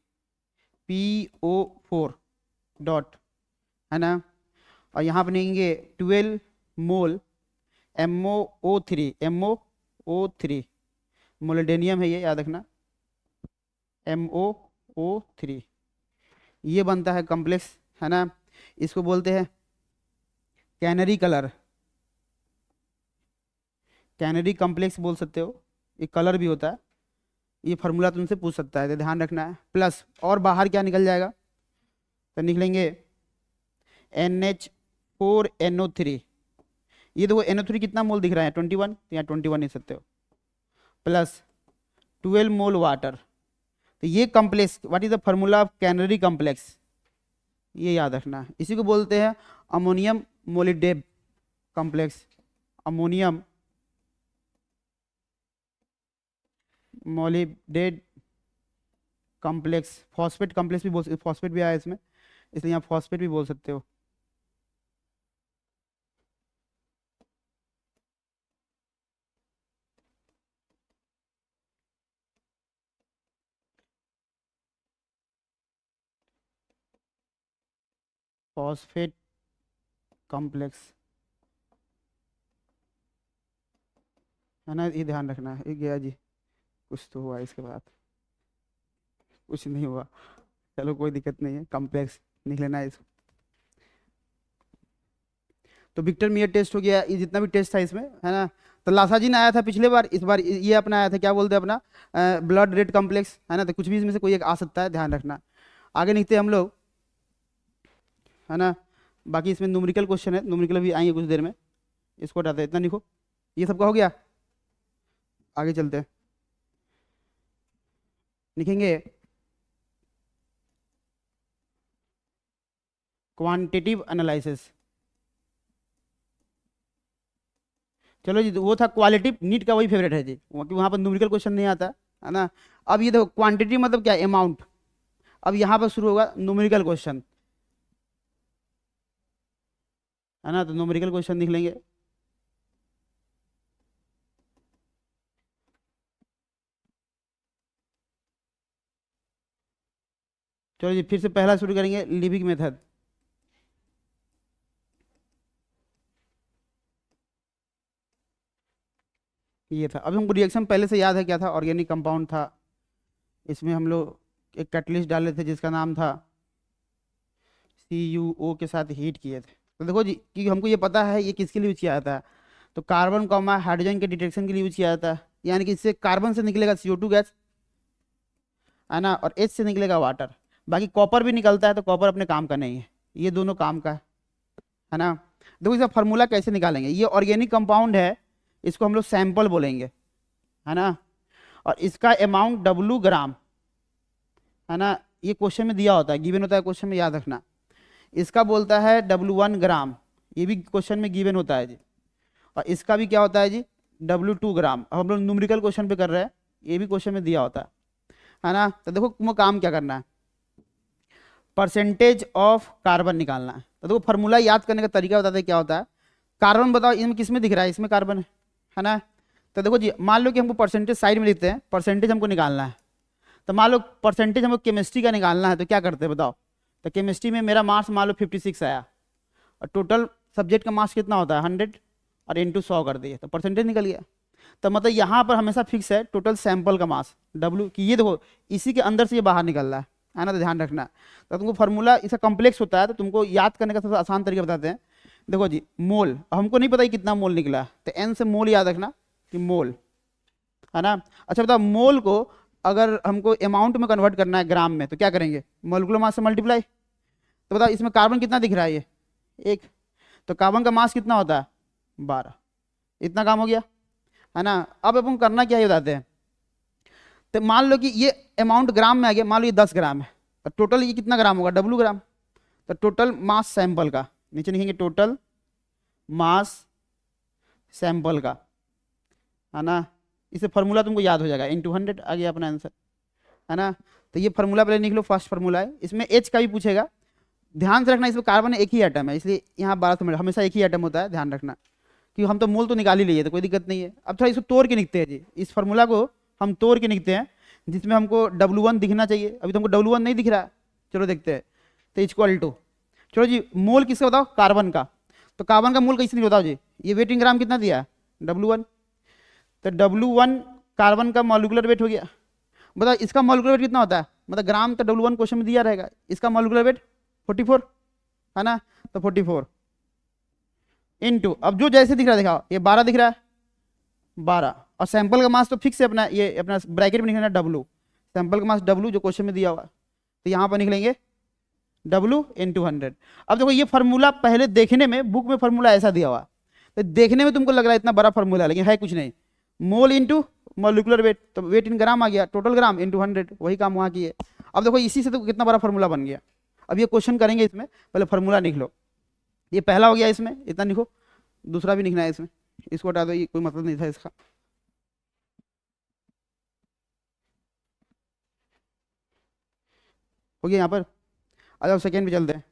PO4 डॉट है ना। और यहाँ बनेंगे 12 मोल MOO3 मोलिडेनियम है, ये याद रखना, MOO3। ये बनता है कॉम्प्लेक्स है ना। इसको बोलते हैं कैनरी कलर, कैनरी कॉम्प्लेक्स बोल सकते हो, ये कलर भी होता है। ये फार्मूला तुमसे पूछ सकता है, तो ध्यान रखना है। प्लस और बाहर क्या निकल जाएगा, तो निकलेंगे NH4NO3। ये देखो NO3 कितना मोल दिख रहा है, 21, तो यहाँ 21 नहीं सकते हो। Plus 12 mole water. तो ये complex, what is the formula of canary complex, ये याद रखना है। इसी को बोलते हैं ammonium molybdate complex, ammonium molybdate complex. Phosphate complex भी बोल सकते, फॉस्फेट भी आया इसमें, इसलिए यहाँ फॉस्फेट भी बोल सकते हो। फॉस्फेट कॉम्प्लेक्स है ना, ये ध्यान रखना है। ये गया जी, कुछ तो हुआ इसके बाद, कुछ नहीं हुआ, चलो कोई दिक्कत नहीं है, कॉम्प्लेक्स लिख लेना है इसको। तो विक्टर मियर टेस्ट हो गया, ये जितना भी टेस्ट था इसमें है ना। तो लासाजिन आया था पिछले बार, इस बार ये अपना आया था, क्या बोलते हैं अपना, ब्लड रेड कॉम्प्लेक्स है ना। तो कुछ भी इसमें से कोई एक आ सकता है, ध्यान रखना। आगे निकलते हम लोग है ना। बाकी इसमें न्यूमेरिकल क्वेश्चन है, न्यूमेरिकल भी आएंगे कुछ देर में, इसको हटाते हैं, इतना लिखो। ये सबका हो गया, आगे चलते हैं, लिखेंगे क्वांटिटेटिव एनालिसिस। चलो जी, तो वो था क्वालिटी, नीट का वही फेवरेट है जी, क्योंकि वहाँ पर न्यूमेरिकल क्वेश्चन नहीं आता है ना। अब ये देखो क्वांटिटी मतलब क्या, अमाउंट। अब यहाँ पर शुरू होगा न्यूमेरिकल क्वेश्चन है ना। तो न्यूमेरिकल क्वेश्चन लिख लेंगे। चलो जी, फिर से पहला शुरू करेंगे, लिविंग मेथड। ये था, अभी हमको रिएक्शन पहले से याद है क्या था, ऑर्गेनिक कंपाउंड था। इसमें हम लोग एक कैटलिस्ट डाले थे जिसका नाम था CuO के साथ हीट किए थे। तो देखो जी, कि हमको ये पता है ये किसके लिए यूज किया जाता है, तो कार्बन कॉमा हाइड्रोजन के डिटेक्शन के लिए यूज किया जाता है। यानी कि इससे कार्बन से निकलेगा CO2 गैस है ना, और H से निकलेगा वाटर। बाकी कॉपर भी निकलता है, तो कॉपर अपने काम का नहीं है, ये दोनों काम का है ना। देखो इसका फार्मूला कैसे निकालेंगे, ये ऑर्गेनिक कंपाउंड है, इसको हम लोग सैंपल बोलेंगे है ना। और इसका अमाउंट W ग्राम है ना, ये क्वेश्चन में दिया होता है, गिवन होता है क्वेश्चन में, याद रखना। इसका बोलता है W1 ग्राम, ये भी क्वेश्चन में गिवन होता है जी। और इसका भी क्या होता है जी, W2 ग्राम। अब हम लोग न्यूमेरिकल क्वेश्चन पे कर रहे हैं, ये भी क्वेश्चन में दिया होता है ना। तो देखो तुमको काम क्या करना है, परसेंटेज ऑफ कार्बन निकालना है। तो देखो फार्मूला याद करने का तरीका बताते हैं क्या होता है। कार्बन बताओ इनमें किस में दिख रहा है, इसमें कार्बन है ना। तो देखो जी, मान लो कि हमको परसेंटेज साइड में लिखते हैं, परसेंटेज हमको निकालना है। तो मान लो परसेंटेज हमको केमिस्ट्री का निकालना है, तो क्या करते हैं बताओ। तो केमिस्ट्री में मेरा मार्क्स मान लो 56 आया, और टोटल सब्जेक्ट का मार्क्स कितना होता है 100, और इंटू 100 कर दिए तो परसेंटेज निकल गया। तो मतलब यहाँ पर हमेशा फिक्स है टोटल सैंपल का मास W की, ये देखो इसी के अंदर से ये बाहर निकल रहा है ना, तो ध्यान रखना। तो तुमको फार्मूला इसका कॉम्प्लेक्स होता है, तो तुमको याद करने का सबसे आसान तरीका बताते हैं। देखो जी मोल, हमको नहीं पता कितना मोल निकला, तो N से मोल याद रखना कि मोल है ना। अच्छा बताओ मोल को अगर हमको अमाउंट में कन्वर्ट करना है ग्राम में, तो क्या करेंगे, मोलिकुलर मास से मल्टीप्लाई। तो बताओ इसमें कार्बन कितना दिख रहा है, ये 1, तो कार्बन का मास कितना होता है 12, इतना काम हो गया है ना। अब अपन करना क्या है बताते हैं। तो मान लो कि ये अमाउंट ग्राम में आ गया, मान लो ये 10 ग्राम है, तो टोटल ये कितना ग्राम होगा W ग्राम। तो टोटल मास सैंपल का नीचे लिखेंगे टोटल मास सैंपल का, है ना। इसे फार्मूला तुमको याद हो जाएगा, इंटू 100 आ गया अपना आंसर, है ना। तो ये फार्मूला पहले लिख लो, फर्स्ट फार्मूला है। इसमें H का भी पूछेगा, ध्यान से रखना इसमें कार्बन एक ही एटम है, इसलिए यहाँ 12 हमेशा एक ही एटम होता है, ध्यान रखना। कि हम तो मोल तो निकाल ही लिए, तो कोई दिक्कत नहीं है। अब थोड़ा इसको तोड़ के लिखते हैं जी, इस फार्मूला को हम तोड़ के लिखते हैं, जिसमें हमको W1 दिखना चाहिए। अभी तो हमको W1 नहीं दिख रहा, चलो देखते हैं। तो इक्वल टू, चलो जी मोल किसका बताओ, कार्बन का। तो कार्बन का मोल कैसे नहीं बताओ जी, ये वेट इन ग्राम कितना दिया W1, तो W1 कार्बन का मॉलिक्यूलर वेट हो गया। बताओ इसका मॉलिक्यूलर वेट कितना होता है, मतलब ग्राम तो W1 क्वेश्चन में दिया रहेगा, इसका मॉलिक्यूलर वेट 44 है ना। तो 44 इनटू, अब जो जैसे दिख रहा है दिखाओ, ये 12 दिख रहा है 12, और सैंपल का मास तो फिक्स है अपना, ये अपना ब्रैकेट में लिखना W, सैंपल का मास W जो क्वेश्चन में दिया हुआ, तो यहाँ पर निकलेंगे W इंटू 100। अब देखो ये फार्मूला पहले देखने में बुक में फार्मूला ऐसा दिया हुआ, तो देखने में तुमको लग रहा है इतना बड़ा फार्मूला, लेकिन है कुछ नहीं, मोल इंटू मॉलिक्यूलर वेट, तो वेट इन ग्राम आ गया, टोटल ग्राम इंटू 100, वही काम वहाँ की है। अब देखो इसी से तो कितना बड़ा फार्मूला बन गया। अब ये क्वेश्चन करेंगे इसमें, पहले फार्मूला लिख लो, ये पहला हो गया, इसमें इतना लिखो, दूसरा भी लिखना है इसमें, इसको हटा दो, ये कोई मतलब नहीं था इसका। हो गया यहाँ पर। अब सेकेंड पे चलते हैं,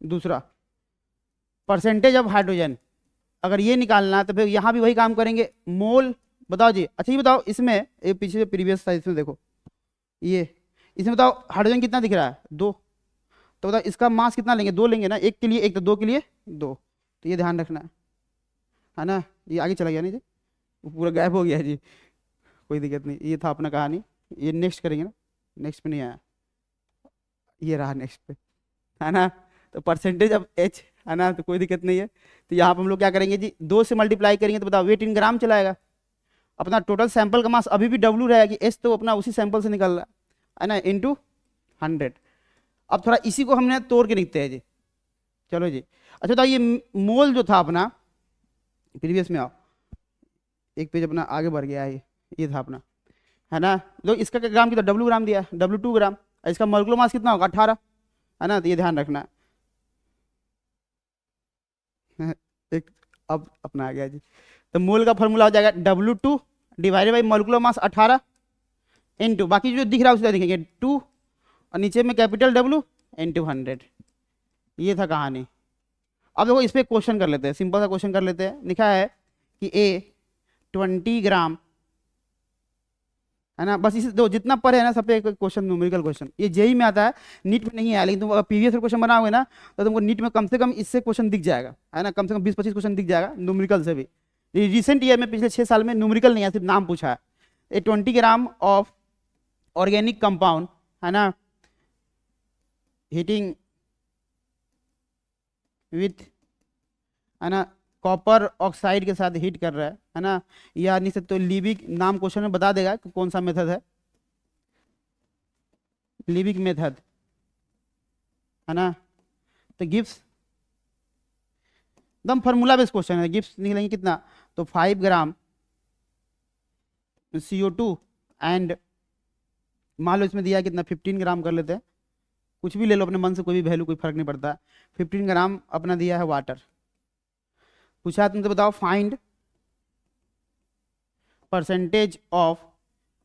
दूसरा परसेंटेज ऑफ हाइड्रोजन। अगर ये निकालना है तो फिर यहाँ भी वही काम करेंगे, मोल बताओ जी। अच्छा ये बताओ इसमें, ये पीछे से प्रीवियस था, इसमें देखो ये, इसमें बताओ हाइड्रोजन कितना दिख रहा है 2, तो बताओ इसका मास कितना लेंगे, 2 लेंगे ना, एक के लिए 1, तो 2 के लिए 2, तो ये ध्यान रखना है ना। ये आगे चला गया नहीं जी, वो पूरा गायब हो गया है जी, कोई दिक्कत नहीं, ये था अपना कहानी। ये नेक्स्ट करेंगे ना, नेक्स्ट पे नहीं आया, ये रहा नेक्स्ट पे, है ना। तो परसेंटेज ऑफ H है ना, तो कोई दिक्कत नहीं है। तो यहाँ पर हम लोग क्या करेंगे जी, 2 से मल्टीप्लाई करेंगे, तो बताओ वेट इन ग्राम चलाएगा, अपना टोटल सैंपल का मास अभी भी W रहेगा, कि H तो अपना उसी सैंपल से निकल रहा है ना, इंटू 100। अब थोड़ा इसी को हमने तोड़ के लिखते हैं जी, चलो जी। अच्छा तो ये मोल जो था अपना, प्रीवियस में आओ, एक पेज अपना आगे बढ़ गया है, ये था अपना, है ना। तो इसका क्या ग्राम कितना, W ग्राम दिया, W2 ग्राम, इसका मॉलिक्यूलर मास कितना होगा 18, है ना। तो ये ध्यान रखना एक, अब अपना आ गया जी। तो मोल का फॉर्मूला हो जाएगा W2 divided by molecular mass 18 into, बाकी जो दिख रहा है उसका लिखेंगे 2, और नीचे में कैपिटल W इंटू 100। ये था कहानी। अब देखो इस पर क्वेश्चन कर लेते हैं, सिंपल सा क्वेश्चन कर लेते हैं। लिखा है कि A 20 ग्राम, है ना। बस इस दो जितना पर है ना, सब पे क्वेश्चन, न्यूमेरिकल क्वेश्चन, ये जेई में आता है, नीट में नहीं आया, लेकिन तुम अगर प्रीवियस क्वेश्चन बनाओगे ना, तो तुमको नीट में कम से कम इससे क्वेश्चन दिख जाएगा, है ना, कम से कम 20-25 क्वेश्चन दिख जाएगा न्यूमेरिकल से भी। रिसेंट ईयर में पिछले 6 साल में न्यूमेरिकल नहीं है, सिर्फ नाम पूछा है। ए 20 ग्राम ऑफ ऑर्गेनिक कंपाउंड, है ना, हीटिंग विथ, है ना, कॉपर ऑक्साइड के साथ हीट कर रहा है ना, या नहीं सकते तो लिबिक, नाम क्वेश्चन में बता देगा कि कौन सा मेथड है, लिबिक मेथड, है ना। तो गिब्स एकदम फार्मूला बेस्ड क्वेश्चन है, गिब्स निकलेंगे कितना, तो 5 ग्राम CO2 एंड मान लो इसमें दिया है कितना 15 ग्राम कर लेते हैं, कुछ भी ले लो अपने मन से, कोई भी वैल्यू, कोई फर्क नहीं पड़ता। 15 ग्राम अपना दिया है वाटर। पूछा तुमसे बताओ फाइंड परसेंटेज ऑफ,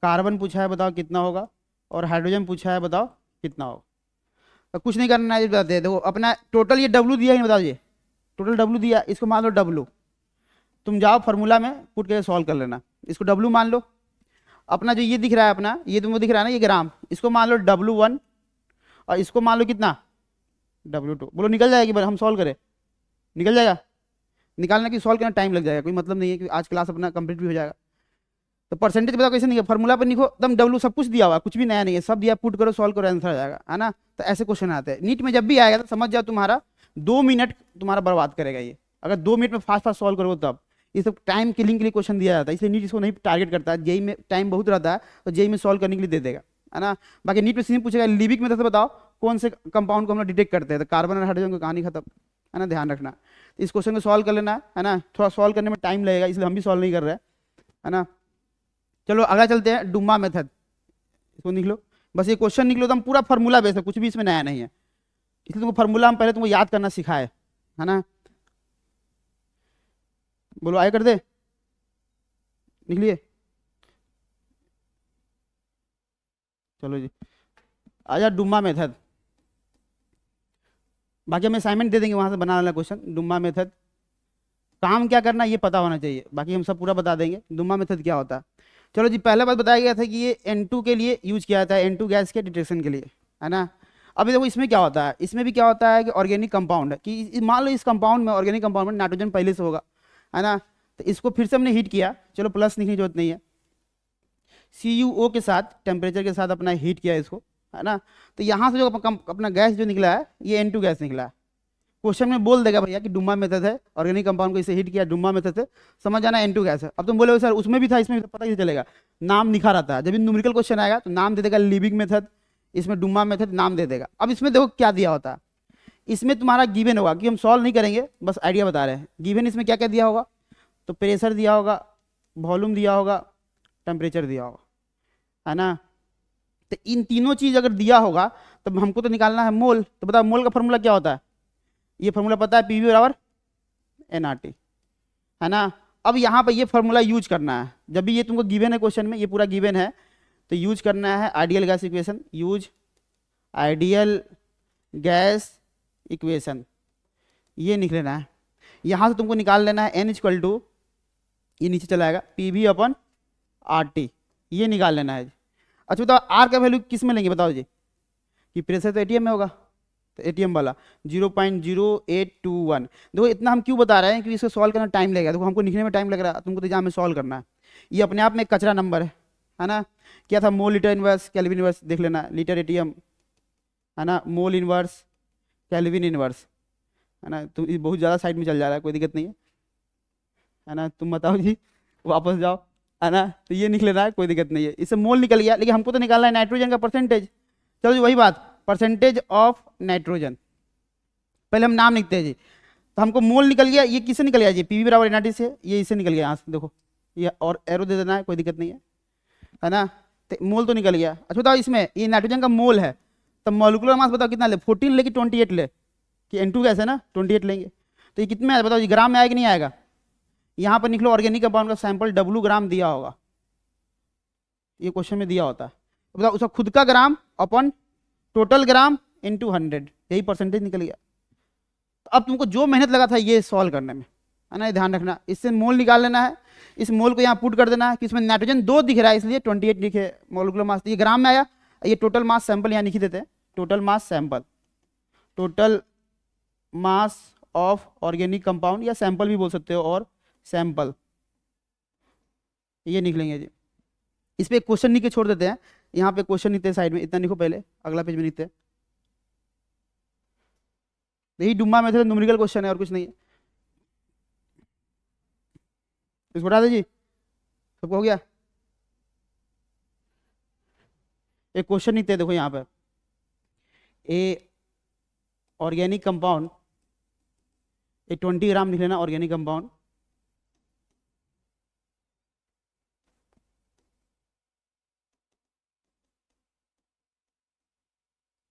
कार्बन पूछा है बताओ कितना होगा, और हाइड्रोजन पूछा है बताओ कितना होगा। तो कुछ नहीं करना है, बताते हैं। देखो अपना टोटल ये W दिया है, बताओ ये टोटल W दिया, इसको मान लो W, तुम जाओ फार्मूला में पुट करके सॉल्व कर लेना, इसको W मान लो। अपना जो ये दिख रहा है अपना, ये तुमको दिख रहा है ना ये ग्राम, इसको मान लो W1 और इसको मान लो कितना W2। बोलो निकल जाएगी, हम सॉल्व करें, निकल जाएगा? निकालने की सॉल्व करना टाइम लग जाएगा, कोई मतलब नहीं है कि आज क्लास अपना कंप्लीट भी हो जाएगा। तो परसेंटेज बताओ कैसे नहीं है, फॉर्मूला पर लिखो एकदम W सब कुछ दिया हुआ, कुछ भी नया नहीं है, सब दिया, पुट करो सॉल्व करो आंसर आ जाएगा, है ना। तो ऐसे क्वेश्चन आते हैं नीट में, जब भी आएगा तो समझ जाओ तुम्हारा 2 मिनट तुम्हारा बर्बाद करेगा ये, अगर 2 मिनट में फास्ट फास्ट सॉल्व करो तब। ये सब टाइम किलिंग के लिए क्वेश्चन दिया जाता है, इसलिए नीट इसको नहीं टारगेट करता है। जेई में टाइम बहुत रहता है तो जेई में सॉल्व करने के लिए दे देगा, है ना। बाकी नीट में सीधे पूछेगा लिविक मेथड से बताओ कौन से कंपाउंड को हम लोग डिटेक्ट करते हैं, तो कार्बन और हाइड्रोजन की कहानी खत्म, है ना, ध्यान रखना। इस क्वेश्चन को सॉल्व कर लेना है ना, थोड़ा सॉल्व करने में टाइम लगेगा इसलिए हम भी सॉल्व नहीं कर रहे हैं, है ना। चलो अगला चलते हैं, डुम्मा मेथड, इसको निकलो, बस ये क्वेश्चन निकलो तो हम पूरा फार्मूला बेस है, कुछ भी इसमें नया नहीं है, इसलिए तुमको फार्मूला हम पहले तुमको याद करना सिखाए, है ना। बोलो आए कर दे, निकलिए, चलो जी आजा डुम्मा मेथड। बाकी हमें असाइनमेंट दे देंगे वहां से बना वाला क्वेश्चन, डुम्मा मेथड काम क्या करना ये पता होना चाहिए, बाकी हम सब पूरा बता देंगे डुम्मा मेथड क्या होता है। चलो जी, पहला बात बताया गया था कि ये N2 के लिए यूज किया जाता है, N2 गैस के डिटेक्शन के लिए, है ना। अभी देखो इसमें क्या होता है, इसमें भी क्या होता है कि ऑर्गेनिक कंपाउंड है, कि मान लो इस कंपाउंड में, ऑर्गेनिक कंपाउंड में नाइट्रोजन पहले से होगा, है ना। तो इसको फिर से हमने हीट किया, चलो प्लस लिखने की जरूरत नहीं है, CuO के साथ टेम्परेचर के साथ अपना हीट किया इसको, है ना। तो यहाँ से जो अपना गैस जो निकला है ये N2 गैस निकला है। क्वेश्चन में बोल देगा भैया कि डुम्मा मेथड है, ऑर्गेनिक कंपाउंड को इसे हीट किया डुम्मा मेथड से, समझ जाना N2 गैस है। अब तुम बोले सर उसमें भी था इसमें भी था, पता कैसे चलेगा, नाम लिखा रहता है, जब भी न्यूमेरिकल क्वेश्चन आएगा तो नाम दे देगा लिविंग मेथड, इसमें डुम्मा मेथड नाम दे देगा। अब इसमें देखो क्या दिया होता है, इसमें तुम्हारा गिवन होगा, कि हम सॉल्व नहीं करेंगे बस आइडिया बता रहे हैं, गिवन इसमें क्या क्या दिया होगा, तो प्रेशर दिया होगा, वॉल्यूम दिया होगा, टेम्परेचर दिया होगा, है ना। तो इन तीनों चीज अगर दिया होगा तब हमको तो निकालना है मोल, तो बताओ मोल का फॉर्मूला क्या होता है, ये फॉर्मूला पता है, PV बराबर nRT, है ना। अब यहाँ पर ये फॉर्मूला यूज करना है, जब भी ये तुमको गिवन है क्वेश्चन में, ये पूरा गिवन है तो यूज करना है ideal gas equation, use ideal gas equation, ये निकल लेना है। यहाँ से तुमको निकाल लेना है N इक्वल टू, ये नीचे चला आएगा PV अपन RT, ये निकाल लेना है। अच्छा बताओ R का वैल्यू किस में लेंगे बताओ जी, कि प्रेशर तो ATM में होगा, तो ATM वाला 0.0821। देखो इतना हम क्यों बता रहे हैं, क्योंकि इसको सॉल्व करना टाइम लगेगा, देखो हमको लिखने में टाइम लग रहा है, तुमको तो एग्जाम में सॉल्व करना है। ये अपने आप में एक कचरा नंबर है ना। क्या था, mole litre inverse kelvin inverse देख लेना, लीटर ATM, है ना, मोल इनवर्स केल्विन इनवर्स, है ना। तुम बहुत ज़्यादा साइड में चल जा रहा है, कोई दिक्कत नहीं है ना। तुम बताओ जी, वापस जाओ, है ना। तो ये निकल रहा है, कोई दिक्कत नहीं है, इससे मोल निकल गया, लेकिन हमको तो निकालना है नाइट्रोजन का परसेंटेज। चलो जी वही बात, परसेंटेज ऑफ नाइट्रोजन, पहले हम नाम लिखते हैं जी। तो हमको मोल निकल गया, ये किससे निकल गया जी, PV बराबर nRT से, ये इससे निकल गया यहाँ से, देखो ये और एरो दे देना है, कोई दिक्कत नहीं है ना। तो मोल तो निकल गया। अच्छा बताओ इसमें ये नाइट्रोजन का मोल है, तो मॉलिक्यूलर मास बताओ कितना ले, 14 ले कि 28 ले, कि N2 गैस है ना, 28 लेंगे। तो ये कितने में आया बताओ जी, ग्राम में आएगा कि नहीं आएगा। यहाँ पर निकलो ऑर्गेनिक कंपाउंड का सैंपल W ग्राम दिया होगा, ये क्वेश्चन में दिया होता है, तो बताओ उसका खुद का ग्राम अपन टोटल ग्राम इंटू 100, यही परसेंटेज निकल गया। तो अब तुमको जो मेहनत लगा था ये सॉल्व करने में, है ना, ध्यान रखना। इससे मोल निकाल लेना है, इस मोल को यहाँ पुट कर देना है, कि इसमें नाइट्रोजन 2 दिख रहा है इसलिए 28 लिखे मोलिकुलर मास, ये ग्राम में आया। ये टोटल मास सैंपल यहाँ लिख देते हैं, total mass sample, total mass of organic compound, या सैंपल भी बोल सकते हो, और सैंपल ये निकलेंगे जी। इस पे क्वेश्चन लिख के छोड़ देते हैं, यहाँ पे क्वेश्चन लिखते हैं साइड में, इतना लिखो पहले, अगला पेज में लिखते हैं। यही डुम्मा मेथड न्यूमेरिकल क्वेश्चन है और कुछ नहीं है। इसको बता दे जी, सबको हो गया। एक क्वेश्चन लिखते हैं, देखो यहाँ पर ए ऑर्गेनिक कंपाउंड, ए 20 ग्राम लिख लेना organic compound,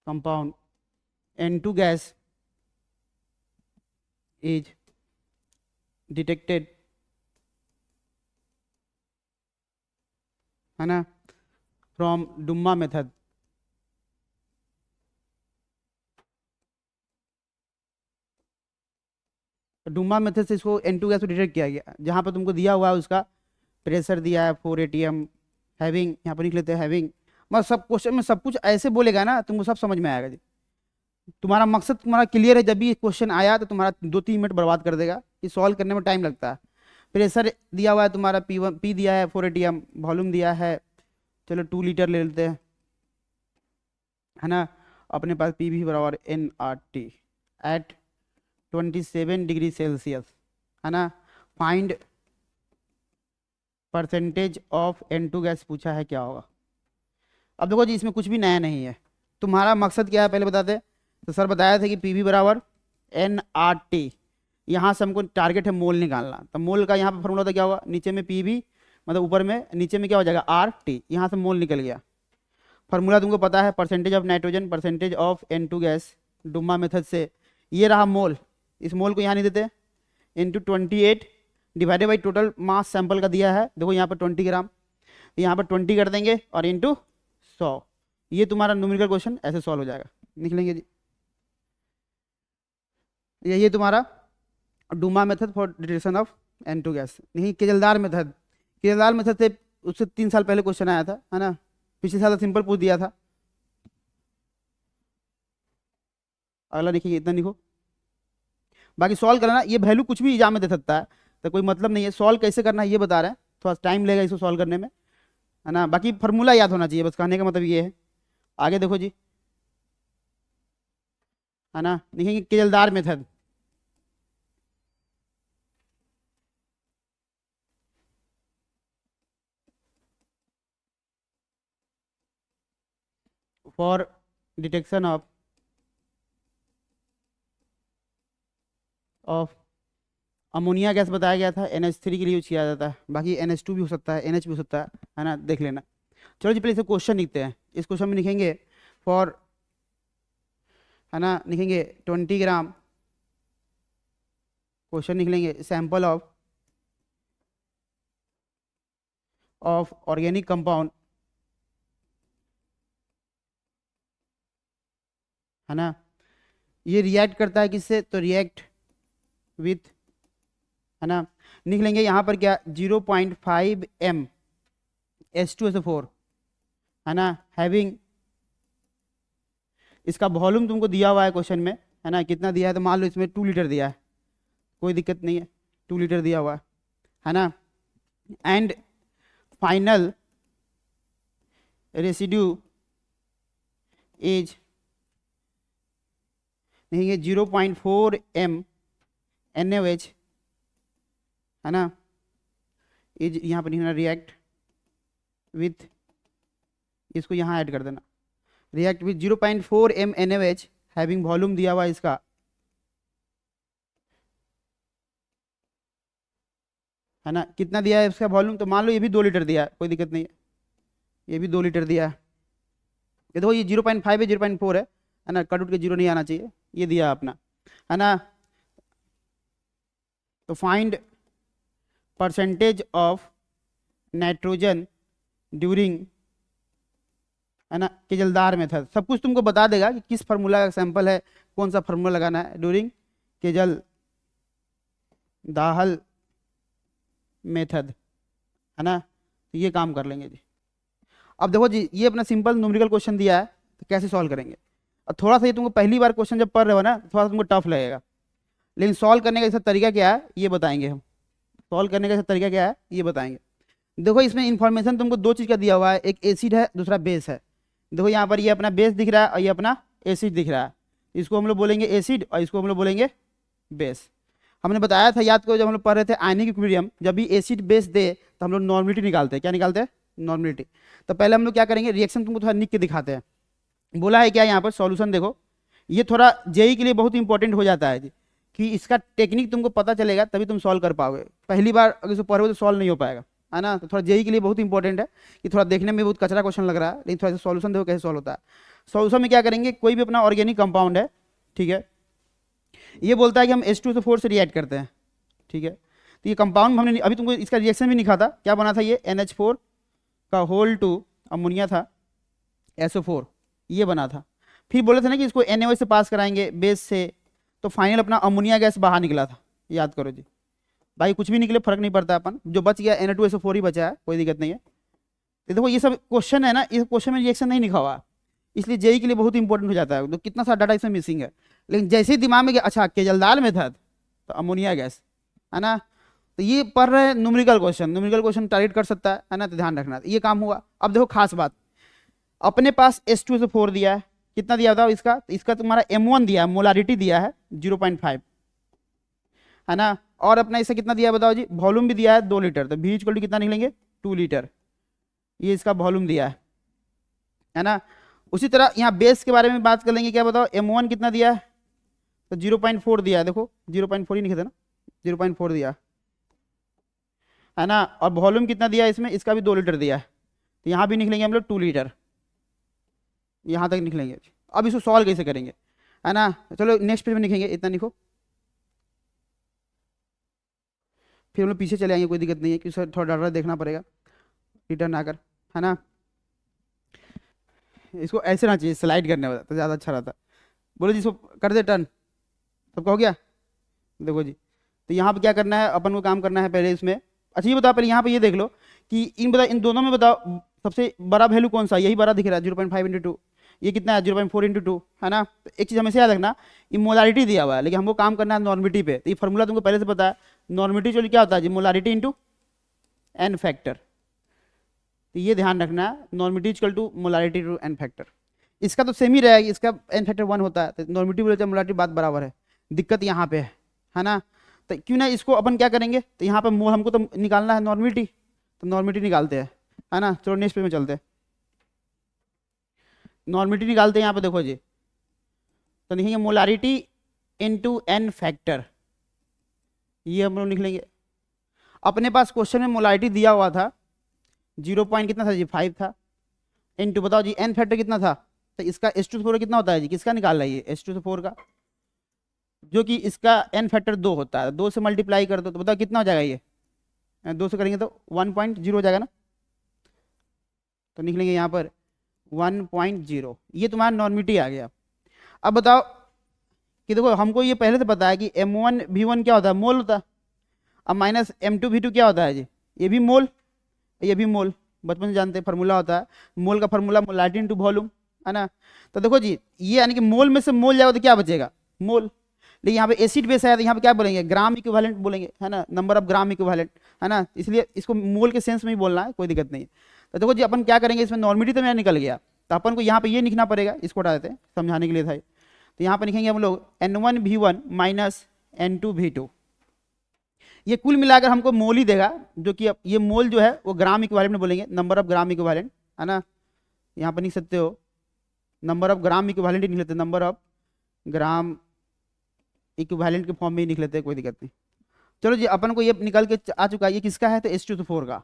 compound N2 gas is detected, है ना, फ्रॉम डुम्मा मेथड। डुम्मा मेथड से इसको N2 गैस को डिटेक्ट किया गया, जहाँ पर तुमको दिया हुआ है उसका प्रेशर दिया है 4 atm, हैविंग, यहाँ पर लिख लेते हैं हैविंग। मतलब सब क्वेश्चन में सब कुछ ऐसे बोलेगा ना तुमको सब समझ में आएगा जी। तुम्हारा मकसद तुम्हारा क्लियर है, जब भी क्वेश्चन आया तो तुम्हारा 2-3 मिनट बर्बाद कर देगा, ये सॉल्व करने में टाइम लगता है। प्रेशर दिया हुआ है तुम्हारा P1, P दिया है 4 ATM, वॉल्यूम दिया है चलो 2 लीटर ले लेते हैं, है ना। अपने पास पी भी बराबर nRT एट 27 डिग्री सेल्सियस, है ना। Find percentage of N2 gas पूछा है, क्या होगा। अब देखो जी इसमें कुछ भी नया नहीं है, तुम्हारा मकसद क्या है पहले बताते। तो सर बताया था कि पी वी बराबर nRT, यहाँ से हमको टारगेट है मोल निकालना। तो मोल का यहाँ पे फॉर्मूला था क्या होगा, नीचे में पी वी मतलब ऊपर में, नीचे में क्या हो जाएगा RT, यहाँ से मोल निकल गया। फार्मूला तुमको पता है, percentage of nitrogen percentage of N2 gas, Dumas method से। ये रहा मोल, इस मोल को यहाँ नहीं देते, into 28 divided by total mass sample का दिया है, देखो यहाँ पर 20 ग्राम, यहाँ पर 20 कर देंगे और इंटू 100। ये तुम्हारा न्यूमेरिकल क्वेश्चन ऐसे सॉल्व हो जाएगा, निकलेंगे जी। ये तुम्हारा Duma method for detection of N2 gas. नहीं केजलदार मेथड, केजलदार मेथड से उससे 3 साल पहले क्वेश्चन आया था, है ना। पिछले साल सिंपल पूछ दिया था। अगला लिखिए, इतना लिखो, बाकी सॉल्व करना। ये वैल्यू कुछ भी एग्जाम में दे सकता है, तो कोई मतलब नहीं है। सॉल्व कैसे करना है ये बता रहे हैं, थोड़ा टाइम लगेगा इसको सॉल्व करने में, है ना। बाकी फार्मूला याद होना चाहिए, बस कहने का मतलब ये है। आगे देखो जी, है ना, लिखेंगे Kjeldahl method. For detection of ammonia gas बताया गया था, NH3 के लिए यूज किया जाता है, बाकी NH2 भी हो सकता है, NH भी हो सकता है ना, देख लेना। चलो जी पहले इसे क्वेश्चन लिखते हैं। इस क्वेश्चन में लिखेंगे फॉर, है ना, लिखेंगे 20 ग्राम, क्वेश्चन लिख लेंगे सैंपल ऑफ ऑर्गेनिक कंपाउंड, है ना। ये रिएक्ट करता है किससे, तो रिएक्ट विथ, है ना। लिख लेंगे यहाँ पर क्या 0.5 m H2SO4, है ना, हैविंग। इसका वॉल्यूम तुमको दिया हुआ है क्वेश्चन में, है ना, कितना दिया है, तो मान लो इसमें 2 लीटर दिया है, कोई दिक्कत नहीं है, 2 लीटर दिया हुआ है ना। एंड फाइनल रेसिड्यू इज लिखेंगे 0.4 m NaOH, है ना, इज यहाँ पर लिखना रिएक्ट विथ, इसको यहाँ ऐड कर देना, react with 0.4 m NaOH having volume दिया हुआ इसका, है ना। कितना दिया है इसका वॉल्यूम, तो मान लो ये भी 2 लीटर दिया है, कोई दिक्कत नहीं है, ये भी 2 लीटर दिया है। ये देखो ये 0.5 है, 0.4 है ना, कट उठ के 0 नहीं आना चाहिए, ये दिया अपना, है ना। तो find percentage of nitrogen during, है ना, केजलदार मेथड। सब कुछ तुमको बता देगा कि किस फार्मूला का सैंपल है, कौन सा फार्मूला लगाना है ड्यूरिंग केजल दाहल मेथड, है ना। तो ये काम कर लेंगे जी। अब देखो जी ये अपना सिंपल न्यूमेरिकल क्वेश्चन दिया है, तो कैसे सॉल्व करेंगे। और थोड़ा सा ये तुमको पहली बार क्वेश्चन जब पढ़ रहे हो ना, थोड़ा सा तुमको टफ लगेगा, लेकिन सॉल्व करने का इसका तरीका क्या है ये बताएंगे हम। सॉल्व करने का इसका तरीका क्या है ये बताएंगे। देखो इसमें इंफॉर्मेशन तुमको 2 चीज़ का दिया हुआ है, एक एसिड है, दूसरा बेस है। देखो यहाँ पर ये अपना बेस दिख रहा है और ये अपना एसिड दिख रहा है, इसको हम लोग बोलेंगे एसिड और इसको हम लोग बोलेंगे बेस। हमने बताया था, याद करो, जब हम लोग पढ़ रहे थे आयनिक इक्विलिब्रियम, जब भी एसिड बेस दे तो हम लोग नॉर्मलिटी निकालते हैं। क्या निकालते हैं, नॉर्मलिटी। तो पहले हम लोग क्या करेंगे, रिएक्शन तुमको थोड़ा लिख के दिखाते हैं। बोला है क्या यहाँ पर सॉल्यूशन, देखो ये थोड़ा जेई के लिए बहुत इंपॉर्टेंट हो जाता है जी, कि इसका टेक्निक तुमको पता चलेगा तभी तुम सॉल्व कर पाओगे। पहली बार अगर इसको पढ़ोगे तो सॉल्व नहीं हो पाएगा, है ना। तो थोड़ा जेई के लिए बहुत इंपॉर्टेंट है कि थोड़ा देखने में बहुत कचरा क्वेश्चन लग रहा है, लेकिन थोड़ा सा सॉल्यूशन देखो कैसे सॉल्व होता है। सॉल्यूशन में क्या करेंगे, कोई भी अपना ऑर्गेनिक कंपाउंड है, ठीक है, ये बोलता है कि हम H2SO4 से रिएक्ट करते हैं, ठीक है। तो ये कंपाउंड हमने अभी तुमको इसका रिएक्शन भी लिखा था, क्या बना था ये NH4 का होल टू अमोनिया था SO4, ये बना था। फिर बोले थे ना कि इसको NaOH से पास कराएंगे बेस से, तो फाइनल अपना अमोनिया गैस बाहर निकला था, याद करो जी। भाई कुछ भी निकले फर्क नहीं पड़ता, अपन जो बच गया Na2SO4 ही बचा है, कोई दिक्कत नहीं है। तो देखो ये सब क्वेश्चन है ना, इस क्वेश्चन में रिएक्शन नहीं लिखा हुआ, इसलिए जेई के लिए बहुत इंपॉर्टेंट हो जाता है। तो कितना सारा डाटा इसमें मिसिंग है, लेकिन जैसे ही दिमाग में गया अच्छा केजलदाल मेथड तो अमोनिया गैस, है ना। तो ये पढ़ रहे हैं न्यूमेरिकल क्वेश्चन टारगेट कर सकता है ना, तो ध्यान रखना, ये काम हुआ। अब देखो खास बात, अपने पास H2SO4 दिया है, कितना दिया बताओ इसका, तो इसका तुम्हारा M1 दिया है, मोलारिटी दिया है 0.5, है ना। और अपना इसे कितना दिया है बताओ जी, वॉल्यूम भी दिया है 2 लीटर, तो V इक्वल टू कितना निकलेंगे 2 लीटर, ये इसका वॉल्यूम दिया है ना। उसी तरह यहाँ बेस के बारे में बात कर लेंगे, क्या बताओ M1 कितना दिया है, तो 0.4 दिया है, देखो 0.4 ही लिखे थे ना, 0.4 दिया है ना। और वॉल्यूम कितना दिया है इसमें, इसका भी 2 लीटर दिया है, तो यहाँ भी निकलेंगे हम लोग 2 लीटर, यहाँ तक निकलेंगे। अब इसको सॉल्व कैसे करेंगे, है ना। चलो नेक्स्ट पेज में लिखेंगे, इतना लिखो, फिर हम लोग पीछे चले आएंगे, कोई दिक्कत नहीं है, क्योंकि थोड़ा डाटा देखना पड़ेगा रिटर्न आकर, है ना। इसको ऐसे ना चाहिए, स्लाइड करने वाला तो ज़्यादा अच्छा रहता। बोलो जी इसको कर दे टर्न, सबका हो गया। देखो जी, तो यहाँ पे क्या करना है अपन को, काम करना है पहले इसमें। अच्छा ये बताओ पहले यहाँ पे ये देख लो कि इन दोनों में बताओ सबसे बड़ा वैल्यू कौन सा, यही बड़ा दिख रहा है 0.5 इंटू 2, ये कितना है 0.4 इंटू 2, है ना। तो एक चीज़ हमेशा याद रखना, ये मोलारिटी दिया हुआ है, लेकिन हमको काम करना है नॉर्मिटी पे। तो ये फॉर्मूला तुमको पहले से पता है, नॉर्मिटी जो क्या होता है जी, मोलारिटी इंटू एन फैक्टर। तो ये ध्यान रखना, normality equal to molarity to N factor. इसका तो सेम ही रहेगा, इसका एन फैक्टर 1 होता है, तो नॉर्मिटी बोले मोलारिटी बात बराबर है। दिक्कत यहाँ पे है ना। तो क्यों ना इसको अपन क्या करेंगे, तो यहाँ पे मोल हमको तो निकालना है नॉर्मिटी, तो नॉर्मिटी निकालते हैं, है ना। चलो नेक्स्ट पेज में चलते हैं, नॉर्मिटी निकालते हैं। यहाँ पे देखो जी, तो लिखेंगे मोलारिटी इनटू एन फैक्टर, ये हम लोग लिख लेंगे। अपने पास क्वेश्चन में मोलारिटी दिया हुआ था 0 पॉइंट कितना था जी 5 था, इनटू बताओ जी एन फैक्टर कितना था, तो इसका H2SO4 कितना होता है जी, किसका निकाल रहा है ये H2SO4 का, जो कि इसका एन फैक्टर 2 होता है, 2 से मल्टीप्लाई कर दो तो बताओ कितना हो जाएगा, ये 2 से करेंगे तो 1.0 हो जाएगा ना, तो निकलेंगे यहाँ पर 1.0, ये तुम्हारा नॉर्मिटी आ गया। अब बताओ कि देखो हमको ये पहले से पता है कि M1 V1 क्या होता है, मोल होता है। अब माइनस M2 V2 क्या होता है जी, ये भी मोल, ये भी मोल, बचपन से जानते हैं फार्मूला होता है, मोल का फार्मूला मोलारिटी इनटू वॉल्यूम, है ना। तो देखो जी ये यानी कि मोल में से मोल जाएगा तो क्या बचेगा, मोल। लेकिन यहाँ पे एसिड बेस है तो यहाँ पे क्या बोलेंगे, ग्राम इक्विवेलेंट बोलेंगे, है ना, नंबर ऑफ ग्राम इक्विवेलेंट, है ना। इसलिए इसको मोल के सेंस में ही बोलना है, कोई दिक्कत नहीं है। तो देखो जी अपन क्या करेंगे, इसमें नॉर्मिटी तो मेरा निकल गया, तो अपन को यहाँ पे ये लिखना पड़ेगा, इसको हटा देते हैं समझाने के लिए था। तो यहाँ पे लिखेंगे हम लोग N1 V1 minus N2 V2, ये कुल मिलाकर हमको मोल ही देगा, जो कि अब ये मोल जो है वो ग्राम इक्विवेलेंट में बोलेंगे, नंबर ऑफ ग्राम इक्विवेलेंट, है ना। यहाँ पर लिख सकते हो नंबर ऑफ ग्राम इक्विवेलेंट ही लिख लेते हैं, नंबर ऑफ ग्राम इक्विवेलेंट के फॉर्म में ही लिख लेते हैं, कोई दिक्कत नहीं। चलो जी अपन को ये निकल के आ चुका है, ये किसका है, तो H2SO4 का,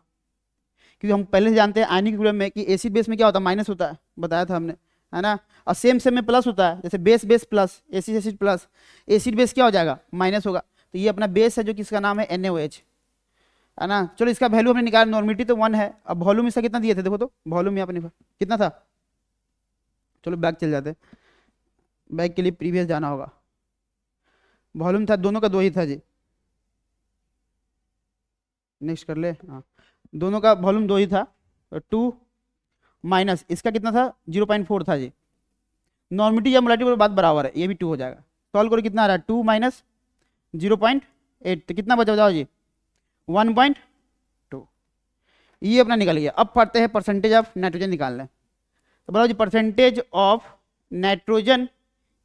क्योंकि हम पहले से जानते हैं आयनिक इक्विलिब्रियम में कि एसिड बेस में क्या होता है, माइनस होता है, बताया था हमने, है ना। और सेम में प्लस होता है, जैसे base base plus, acid acid plus, acid base क्या हो जाएगा, माइनस होगा। तो ये अपना बेस है जो कि इसका नाम है NaOH, है ना। चलो इसका वैल्यू हमने निकाला, नॉर्मिटी तो 1 है। अब वॉल्यूम इसका कितना दिए थे, देखो तो वॉल्यूम यहाँ पर कितना था, चलो बैक चल जाते हैं, बैक के लिए प्रीवियस जाना होगा। वॉल्यूम था दोनों का 2 ही था जी, नेक्स्ट कर ले, हाँ दोनों का वॉल्यूम 2 ही था, 2 माइनस इसका कितना था 0.4 था जी। नॉर्मिटी या मोलारिटी बात बराबर है, ये भी 2 हो जाएगा। सॉल्व करो कितना आ रहा है, 2 माइनस 0.8, तो कितना बचा बताओ जी 1.2, ये अपना निकल गया। अब पढ़ते हैं परसेंटेज ऑफ नाइट्रोजन निकालना है, तो बताओ जी परसेंटेज ऑफ नाइट्रोजन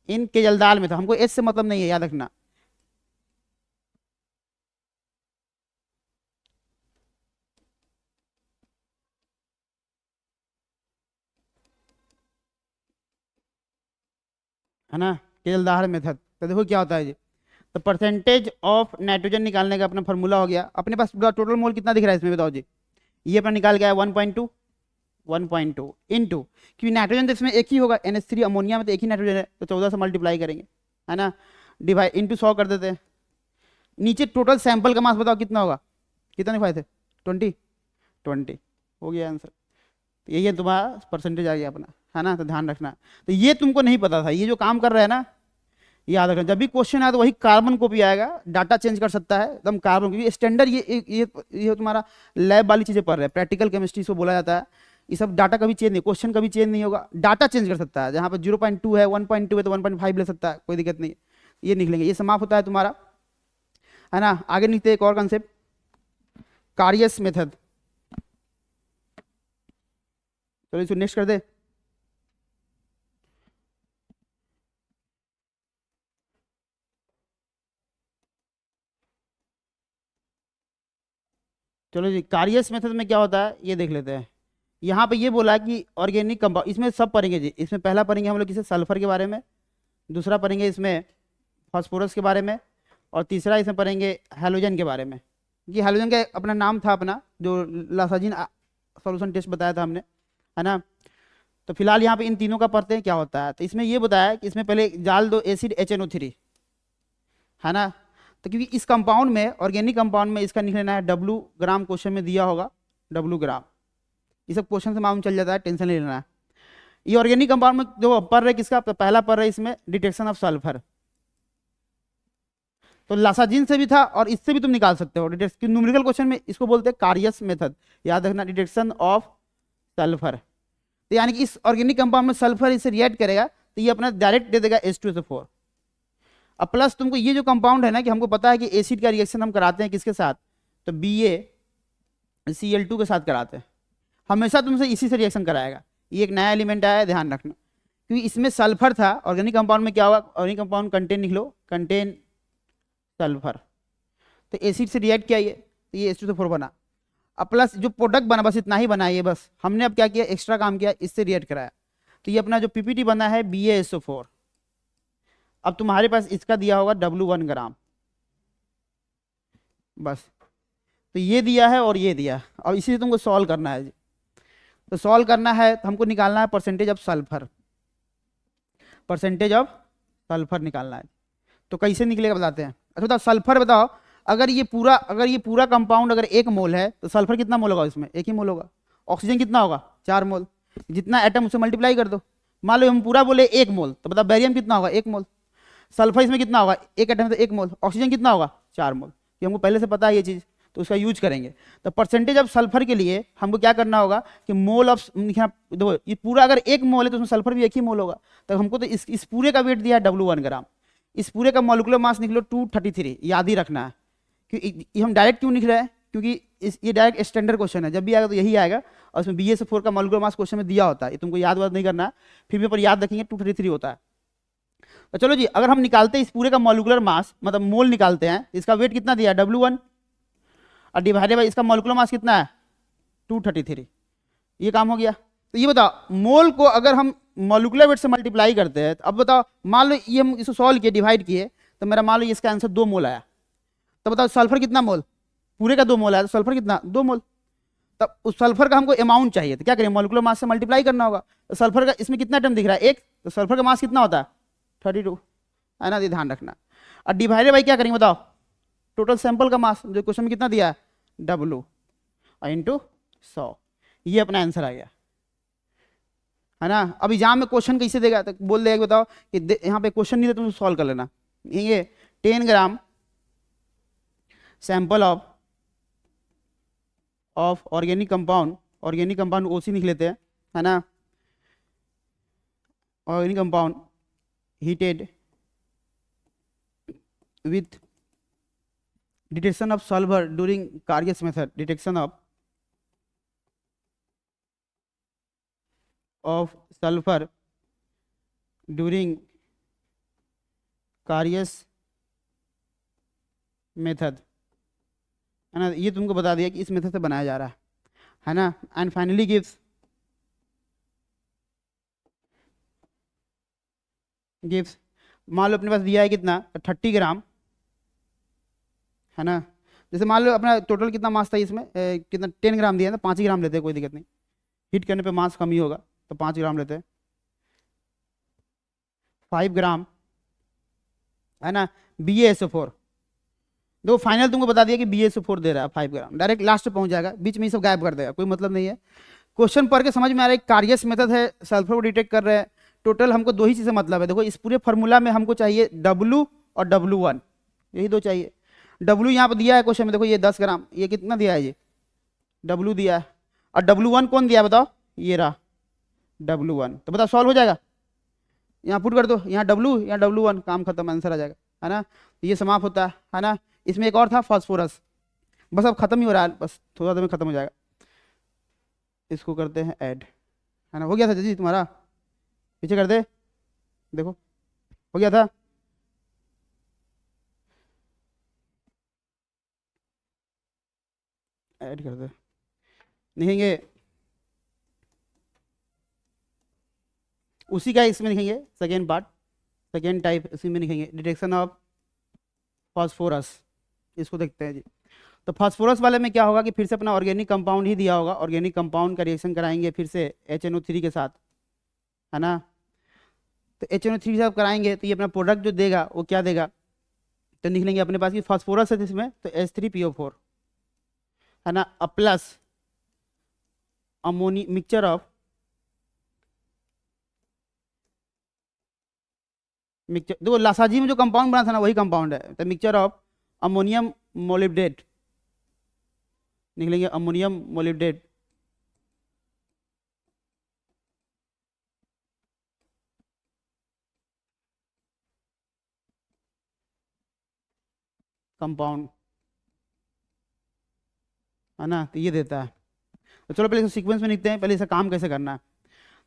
इन केजलदाल में था, हमको एच से मतलब नहीं है, याद रखना। है ना, केजलदाल मेथड। तो देखो क्या होता है जी, तो परसेंटेज ऑफ नाइट्रोजन निकालने का अपना फॉर्मूला हो गया। अपने पास टोटल मोल कितना दिख रहा है इसमें बताओ जी, ये अपना निकाल गया है 1.2 इनटू, क्योंकि नाइट्रोजन तो इसमें एक ही होगा, NH3 अमोनिया में तो एक ही नाइट्रोजन है, तो 14 से मल्टीप्लाई करेंगे, है ना, डिवाइड इनटू 100 कर देते हैं। नीचे टोटल सैंपल का मास बताओ कितना होगा, कितना लिखवाए थे 20 हो गया आंसर। तो यही है तुम्हारा परसेंटेज आ गया अपना, है ना। तो ध्यान रखना, तो ये तुमको नहीं पता था, ये जो काम कर रहा है ना याद रखना, जब भी क्वेश्चन आया तो वही कार्बन कॉपी आएगा, डाटा चेंज कर सकता है एकदम कार्बन, क्योंकि स्टैंडर्ड ये तुम्हारा लैब वाली चीजें पढ़ रहे हैं, प्रैक्टिकल केमिस्ट्री इसको बोला जाता है, ये सब डाटा कभी चेंज नहीं, क्वेश्चन कभी चेंज नहीं होगा, डाटा चेंज कर सकता है, जहाँ पर 0.2 है 1.2 है तो 1.5 ले सकता है, कोई दिक्कत नहीं है, ये निकलेंगे, ये समाप्त होता है तुम्हारा, है ना। आगे निकलते एक और कंसेप्ट, कारियस मेथड। चलो इसको नेक्स्ट कर दे। चलो जी, कारियस मेथड में क्या होता है ये देख लेते हैं। यहाँ पे ये बोला कि ऑर्गेनिक कंपाउंड, इसमें सब पढ़ेंगे जी, इसमें पहला पढ़ेंगे हम लोग किसे, सल्फर के बारे में, दूसरा पढ़ेंगे इसमें फास्फोरस के बारे में, और तीसरा इसमें पढ़ेंगे हैलोजन के बारे में। ये हैलोजन का अपना नाम था अपना, जो लासाजिन सॉल्यूशन टेस्ट बताया था हमने, है ना। तो फिलहाल यहाँ पे इन तीनों का पढ़ते हैं क्या होता है। तो इसमें ये बताया कि इसमें पहले डाल दो एसिड HNO3, है ना। तो क्योंकि इस कंपाउंड में, ऑर्गेनिक कंपाउंड में इसका निकलना है W ग्राम, क्वेश्चन में दिया होगा W ग्राम, ये सब क्वेश्चन से मालूम चल जाता है, टेंशन नहीं लेना है। ये ऑर्गेनिक कंपाउंड में जो पढ़ रहे किसका, पहला पढ़ रहे इसमें डिटेक्शन ऑफ सल्फर, तो लासाजिन से भी था और इससे भी तुम निकाल सकते हो डिटेक्शन, न्यूमेरिकल क्वेश्चन में इसको बोलते हैं कारियस मेथड, याद रखना, डिटेक्शन ऑफ सल्फर। तो यानी कि इस ऑर्गेनिक कंपाउंड में सल्फर इसे रिएक्ट करेगा तो ये अपना डायरेक्ट दे देगा H2SO4। अब प्लस तुमको ये जो कंपाउंड है ना, कि हमको पता है कि एसिड का रिएक्शन हम कराते हैं किसके साथ, तो BaCl2 के साथ कराते हैं, हमेशा तुमसे इसी से रिएक्शन कराएगा। ये एक नया एलिमेंट आया है, ध्यान रखना, क्योंकि इसमें सल्फर था, ऑर्गेनिक कंपाउंड में क्या होगा, ऑर्गेनिक कंपाउंड कंटेन लिख लो, कंटेन सल्फर, तो एसिड से रिएक्ट किया ये, तो ये H2SO4 बना। अब प्लस जो प्रोडक्ट बना बस इतना ही बना है ये, बस हमने अब क्या किया, एक्स्ट्रा काम किया, इससे रिएक्ट कराया, तो ये अपना जो PPT बना है BaSO4। अब तुम्हारे पास इसका दिया होगा W1 ग्राम, बस, तो ये दिया है और ये दिया है। अब इसी से तुमको सॉल्व करना है जी। तो सॉल्व करना है तो हमको निकालना है percentage of sulphur, percentage of sulphur निकालना है। तो कैसे निकलेगा बताते हैं। अच्छा बताओ, सल्फर बताओ, अगर ये पूरा कंपाउंड अगर 1 मोल है तो सल्फर कितना मोल होगा, इसमें 1 ही मोल होगा। ऑक्सीजन कितना होगा, 4 मोल, जितना एटम उससे मल्टीप्लाई कर दो। मान लो हम पूरा बोले 1 मोल, तो बताओ बैरियम कितना होगा, 1 मोल। सल्फर इसमें कितना होगा, एक एटम में तो 1 मोल। ऑक्सीजन कितना होगा, 4 मोल। ये हमको पहले से पता है ये चीज़, तो उसका यूज करेंगे। तो परसेंटेज ऑफ सल्फर के लिए हमको क्या करना होगा कि मोल ऑफ, देखो ये पूरा अगर 1 मोल है तो उसमें सल्फर भी 1 ही मोल होगा। तो हमको तो इस पूरे का वेट दिया है W1 ग्राम, इस पूरे का मॉलिक्यूलर मास निकलो 233, याद ही रखना है। क्योंकि हम डायरेक्ट क्यों लिख रहे हैं, क्योंकि ये डायरेक्ट स्टैंडर्ड क्वेश्चन है, जब भी आएगा तो यही आएगा, और उसमें BaSO4 का मॉलिक्यूलर मास क्वेश्चन में दिया होता है, ये तुमको याद नहीं करना है, फिर भी पर याद रखेंगे 233 होता है। तो चलो जी, अगर हम निकालते हैं इस पूरे का मॉलिक्यूलर मास, मतलब मोल निकालते हैं, इसका वेट कितना दिया है W1, और डिवाइडेड बाय इसका मॉलिक्यूलर मास कितना है 233, ये काम हो गया। तो ये बताओ, मोल को अगर हम मॉलिक्यूलर वेट से मल्टीप्लाई करते हैं, तो अब बताओ, मान लो ये हम इसको सॉल्व किए, डिवाइड किए, तो मेरा मान लो इसका आंसर 2 मोल आया। तो बताओ सल्फर कितना मोल, पूरे का 2 मोल आया, तो सल्फर कितना, 2 मोल। तब उस सल्फर का हमको अमाउंट चाहिए, तो क्या करें, मॉलिक्यूलर मास से मल्टीप्लाई करना होगा। तो सल्फर का इसमें कितना एटम दिख रहा है, 1, तो सल्फर का मास कितना होता है 32, है ना, ये ध्यान रखना। और डिवाइडेड बाई क्या करेंगे बताओ, टोटल सैंपल का मास जो क्वेश्चन में कितना दिया है W और इंटू 100, ये अपना आंसर आ गया, है ना। अब एग्जाम में क्वेश्चन कैसे देगा, तो बोल देगा बताओ कि यहाँ पे क्वेश्चन नहीं दे, तुम सॉल्व कर लेना। ये 10 gram sample of organic compound OC लिख लेते हैं, है ना। Organic compound heated with detection of sulphur during Carius method, detection of sulphur during Carius method, है ना। ये तुमको बता दिया कि इस मेथड से बनाया जा रहा है ना। एंड फाइनली गिव्स मान लो अपने पास दिया है कितना 30 ग्राम, है ना। जैसे मान लो अपना टोटल कितना मास था इसमें, कितना 10 ग्राम दिया है, तो 5 ही ग्राम लेते हैं, कोई दिक्कत नहीं, हीट करने पे मास कम ही होगा, तो 5 ग्राम लेते हैं। 5 ग्राम, है ना, BaSO4, देखो फाइनल तुमको बता दिया कि BaSO4 दे रहा है 5 ग्राम, डायरेक्ट लास्ट पे पहुंच जाएगा, बीच में ही सब गायब कर देगा, कोई मतलब नहीं है। क्वेश्चन पढ़ के समझ में आ रहा है, कारियस मेथड है, सल्फर को डिटेक्ट कर रहे हैं। टोटल हमको 2 ही चीज़ें मतलब है, देखो इस पूरे फार्मूला में हमको चाहिए W और W1, यही 2 चाहिए। W यहाँ पर दिया है क्वेश्चन में, देखो ये 10 ग्राम, ये कितना दिया है, ये W दिया है, और W1 कौन दिया है बताओ, ये रहा W1, तो बताओ सॉल्व हो जाएगा? यहाँ पुट कर दो, यहाँ W, यहाँ W1, काम खत्म, आंसर आ जाएगा, है ना। तो ये समाप्त होता है ना। इसमें एक और था फास्फोरस, बस अब खत्म ही हो रहा है, बस थोड़ा देर में खत्म हो जाएगा। इसको करते हैं ऐड, है ना। हो गया था जी तुम्हारा, पीछे कर दे, देखो हो गया था। ऐड कर दे, लिखेंगे उसी का इसमें लिखेंगे सेकेंड पार्ट, सेकेंड टाइप इसी में लिखेंगे, डिटेक्शन ऑफ फास्फोरस। इसको देखते हैं जी। तो फास्फोरस वाले में क्या होगा कि फिर से अपना ऑर्गेनिक कंपाउंड ही दिया होगा, ऑर्गेनिक कंपाउंड का रिएक्शन कराएंगे फिर से HNO3 के साथ, है ना। तो HNO3 के साथ कराएंगे तो ये अपना प्रोडक्ट जो देगा वो क्या देगा, तो लिख लेंगे अपने पास की फास्फोरस है इसमें, तो H3PO4, है ना, प्लस अमोनी मिक्सचर ऑफ मिक्सचर, देखो लासाजी में जो कंपाउंड बना था ना वही कंपाउंड है, तो मिक्सचर ऑफ अमोनियम मोलिब्डेट, निकलेंगे अमोनियम मोलिब्डेट कंपाउंड, है ना। तो ये देता है। तो चलो पहले सीक्वेंस में लिखते हैं, पहले इसका काम कैसे करना है।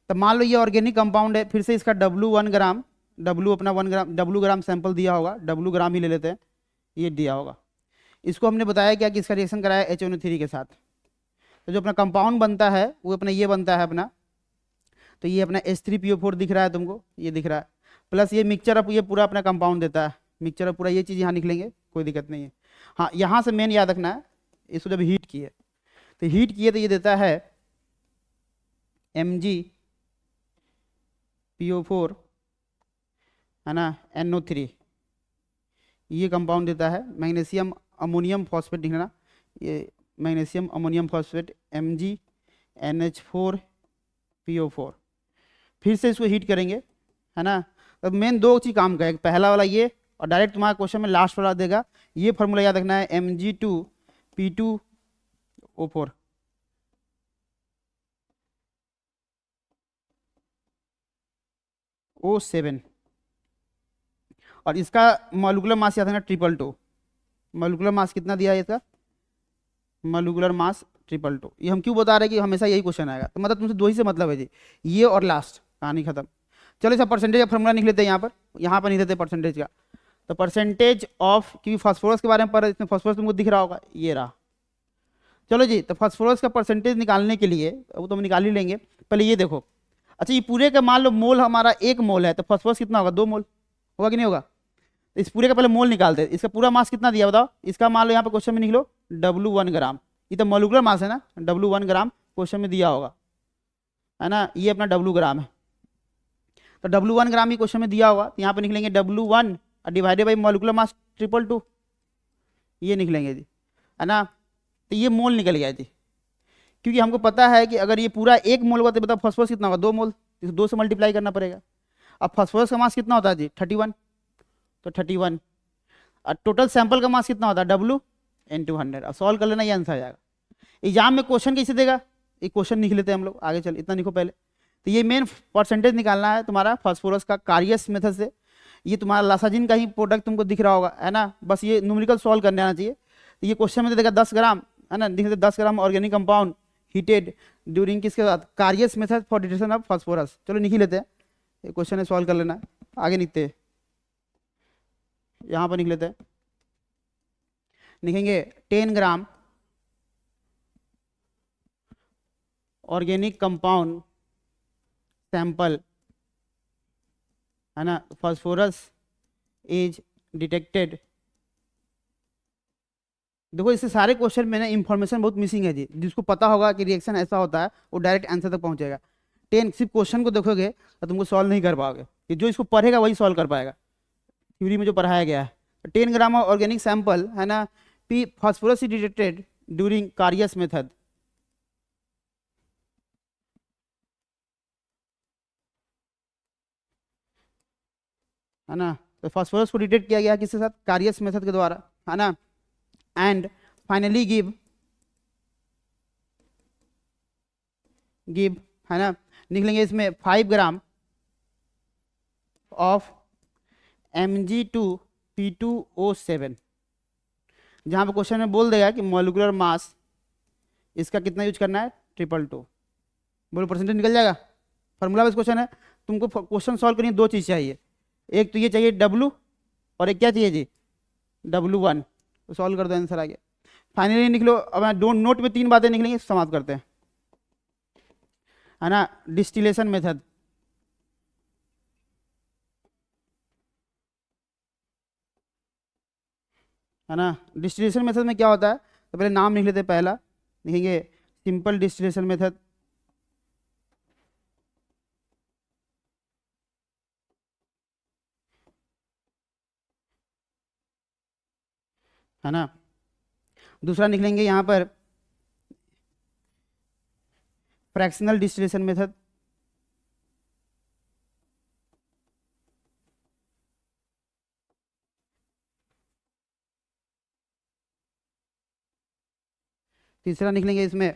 तो मान लो ये ऑर्गेनिक कंपाउंड है, फिर से इसका W1 ग्राम, W अपना 1 ग्राम, W ग्राम सैंपल दिया होगा, W ग्राम ही ले लेते हैं, ये दिया होगा। इसको हमने बताया क्या कि इसका रिएक्शन कराया HNO3 के साथ, तो जो अपना कंपाउंड बनता है वो अपना ये बनता है अपना, तो ये अपना H3PO4 दिख रहा है तुमको, ये दिख रहा है, प्लस ये मिक्सचर अप, ये पूरा अपना कंपाउंड देता है, मिक्सचर अप पूरा, ये चीज़ यहाँ लिख लेंगे, कोई दिक्कत नहीं है। हाँ, यहाँ से मेन याद रखना है, इसको जब हीट किए तो हीट किए तो ये देता है MgPO4, है ना, NO3, ये कंपाउंड देता है। मैग्नीशियम अमोनियम फॉस्फेट लिखना, ये मैग्नीशियम अमोनियम फॉस्फेट MgNH4PO4, फिर से इसको हीट करेंगे, है ना। अब मेन दो चीज़ काम का, पहला वाला ये, और डायरेक्ट तुम्हारा क्वेश्चन में लास्ट वाला देगा, ये फॉर्मूला याद रखना है, Mg2P2O4, O7, और इसका मॉलिक्यूलर मास याद रखना 222, मॉलिक्यूलर मास कितना दिया है इसका, मॉलिक्यूलर मास 222। ये हम क्यों बता रहे हैं कि हमेशा यही क्वेश्चन आएगा, तो मतलब तुमसे दो ही से मतलब है जी, ये और लास्ट, कहानी खत्म। चलो इसका परसेंटेज का फॉर्मूला लिख लेते हैं, यहाँ पर नहीं देते परसेंटेज का, तो परसेंटेज ऑफ, क्योंकि फास्फोरस के बारे में पर इसमें फास्फोरस तुमको दिख रहा होगा, ये रहा। चलो जी, तो फास्फोरस का परसेंटेज निकालने के लिए वो तो हम निकाल ही लेंगे, पहले ये देखो। अच्छा, ये पूरे का मान लो मोल हमारा 1 मोल है, तो फास्फोरस कितना होगा, 2 मोल होगा कि नहीं होगा। इस पूरे का पहले मोल निकालते हैं, इसका पूरा मास कितना दिया बताओ, इसका मान लो यहाँ पे क्वेश्चन में लिख लो W1 ग्राम, ये तो मॉलिक्यूलर मास है ना, W1 ग्राम क्वेश्चन में दिया होगा, है ना, ये अपना W ग्राम है, तो W1 ग्राम ही क्वेश्चन में दिया होगा, तो यहाँ पे निकलेंगे W1 divided by molecular mass 222, ये निकलेंगे जी, है ना। तो ये मोल निकल गया जी, क्योंकि हमको पता है कि अगर ये पूरा 1 मोल होगा तो बताओ फास्फोरस कितना होगा, 2 मोल, इसे 2 से मल्टीप्लाई करना पड़ेगा। अब फास्फोरस का मास कितना होता है जी, 31, तो 31, और टोटल सैंपल का मास कितना होता है, W/100। अब सॉल्व कर लेना, ये आंसर आ जाएगा। एग्जाम में क्वेश्चन कैसे देगा, एक क्वेश्चन लिख लेते हैं हम लोग, आगे चल, इतना लिखो पहले। तो ये मेन परसेंटेज निकालना है तुम्हारा फास्फोरस का कारियस मेथड से, ये तुम्हारा लासाजिन का ही प्रोडक्ट तुमको दिख रहा होगा, है ना, बस ये न्यूमेरिकल सॉल्व करने आना चाहिए। तो ये क्वेश्चन में देगा 10 ग्राम, है ना, लिख 10 gram organic compound heated during किसके साथ, Carius method for detection of phosphorus. चलो लिख ही लेते हैं, ये क्वेश्चन है, सॉल्व कर लेना है, आगे लिखते हैं, यहाँ पर लिख लेते हैं, लिखेंगे 10 ग्राम ऑर्गेनिक कंपाउंड सैंपल, है ना, फास्फोरस इज डिटेक्टेड। देखो इससे सारे क्वेश्चन में ना इंफॉर्मेशन बहुत मिसिंग है जी, जिसको पता होगा कि रिएक्शन ऐसा होता है वो डायरेक्ट आंसर तक पहुंचेगा। 10 सिर्फ क्वेश्चन को देखोगे तो तुमको सॉल्व नहीं कर पाओगे, कि जो इसको पढ़ेगा वही सॉल्व कर पाएगा, थ्योरी में जो पढ़ाया गया है। 10 ग्राम ऑर्गेनिक सैंपल, है ना, P phosphorus is detected during Carius method, है ना। तो फास्फोरस को डिटेक्ट किया गया किसके साथ, कारियस मेथड के द्वारा, है ना, एंड फाइनली गिव, है ना, निकलेंगे इसमें 5 ग्राम ऑफ Mg2P2O7, जहाँ पे क्वेश्चन में बोल देगा कि मॉलिक्यूलर मास इसका कितना यूज करना है, 222। बोलो परसेंटेज निकल जाएगा। फॉर्मूला बेस्ड क्वेश्चन है, तुमको क्वेश्चन सॉल्व करनी 2 चीज़ चाहिए, एक तो ये चाहिए W और एक क्या चाहिए जी, W1, तो सॉल्व कर दो, आंसर आ गया। फाइनली निकलो, अब डोंट नोट में 3 बातें निकलेंगी, समाप्त करते हैं, है ना। डिस्टिलेशन मेथड, है ना। डिस्टिलेशन मेथड में क्या होता है, तो पहले नाम लिख लेते हैं। पहला लिखेंगे सिंपल डिस्टिलेशन मेथड, है ना। दूसरा निकलेंगे यहाँ पर फ्रैक्शनल डिस्टिलेशन मेथड, तीसरा निकलेंगे इसमें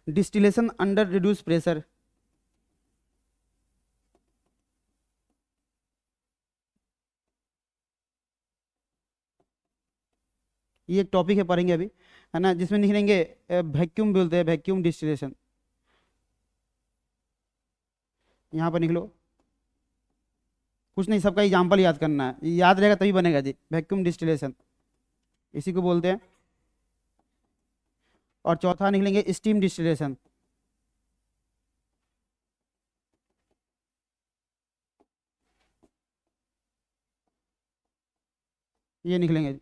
डिस्टिलेशन अंडर रिड्यूस प्रेशर, ये एक टॉपिक है, पढ़ेंगे अभी, है ना, जिसमें निकलेंगे वैक्यूम बोलते हैं, वैक्यूम डिस्टिलेशन। यहाँ पर निकलो, कुछ नहीं, सबका एग्जाम्पल याद करना है, याद रहेगा तभी बनेगा जी। वैक्यूम डिस्टिलेशन इसी को बोलते हैं। और चौथा निकलेंगे स्टीम डिस्टिलेशन, ये निकलेंगे।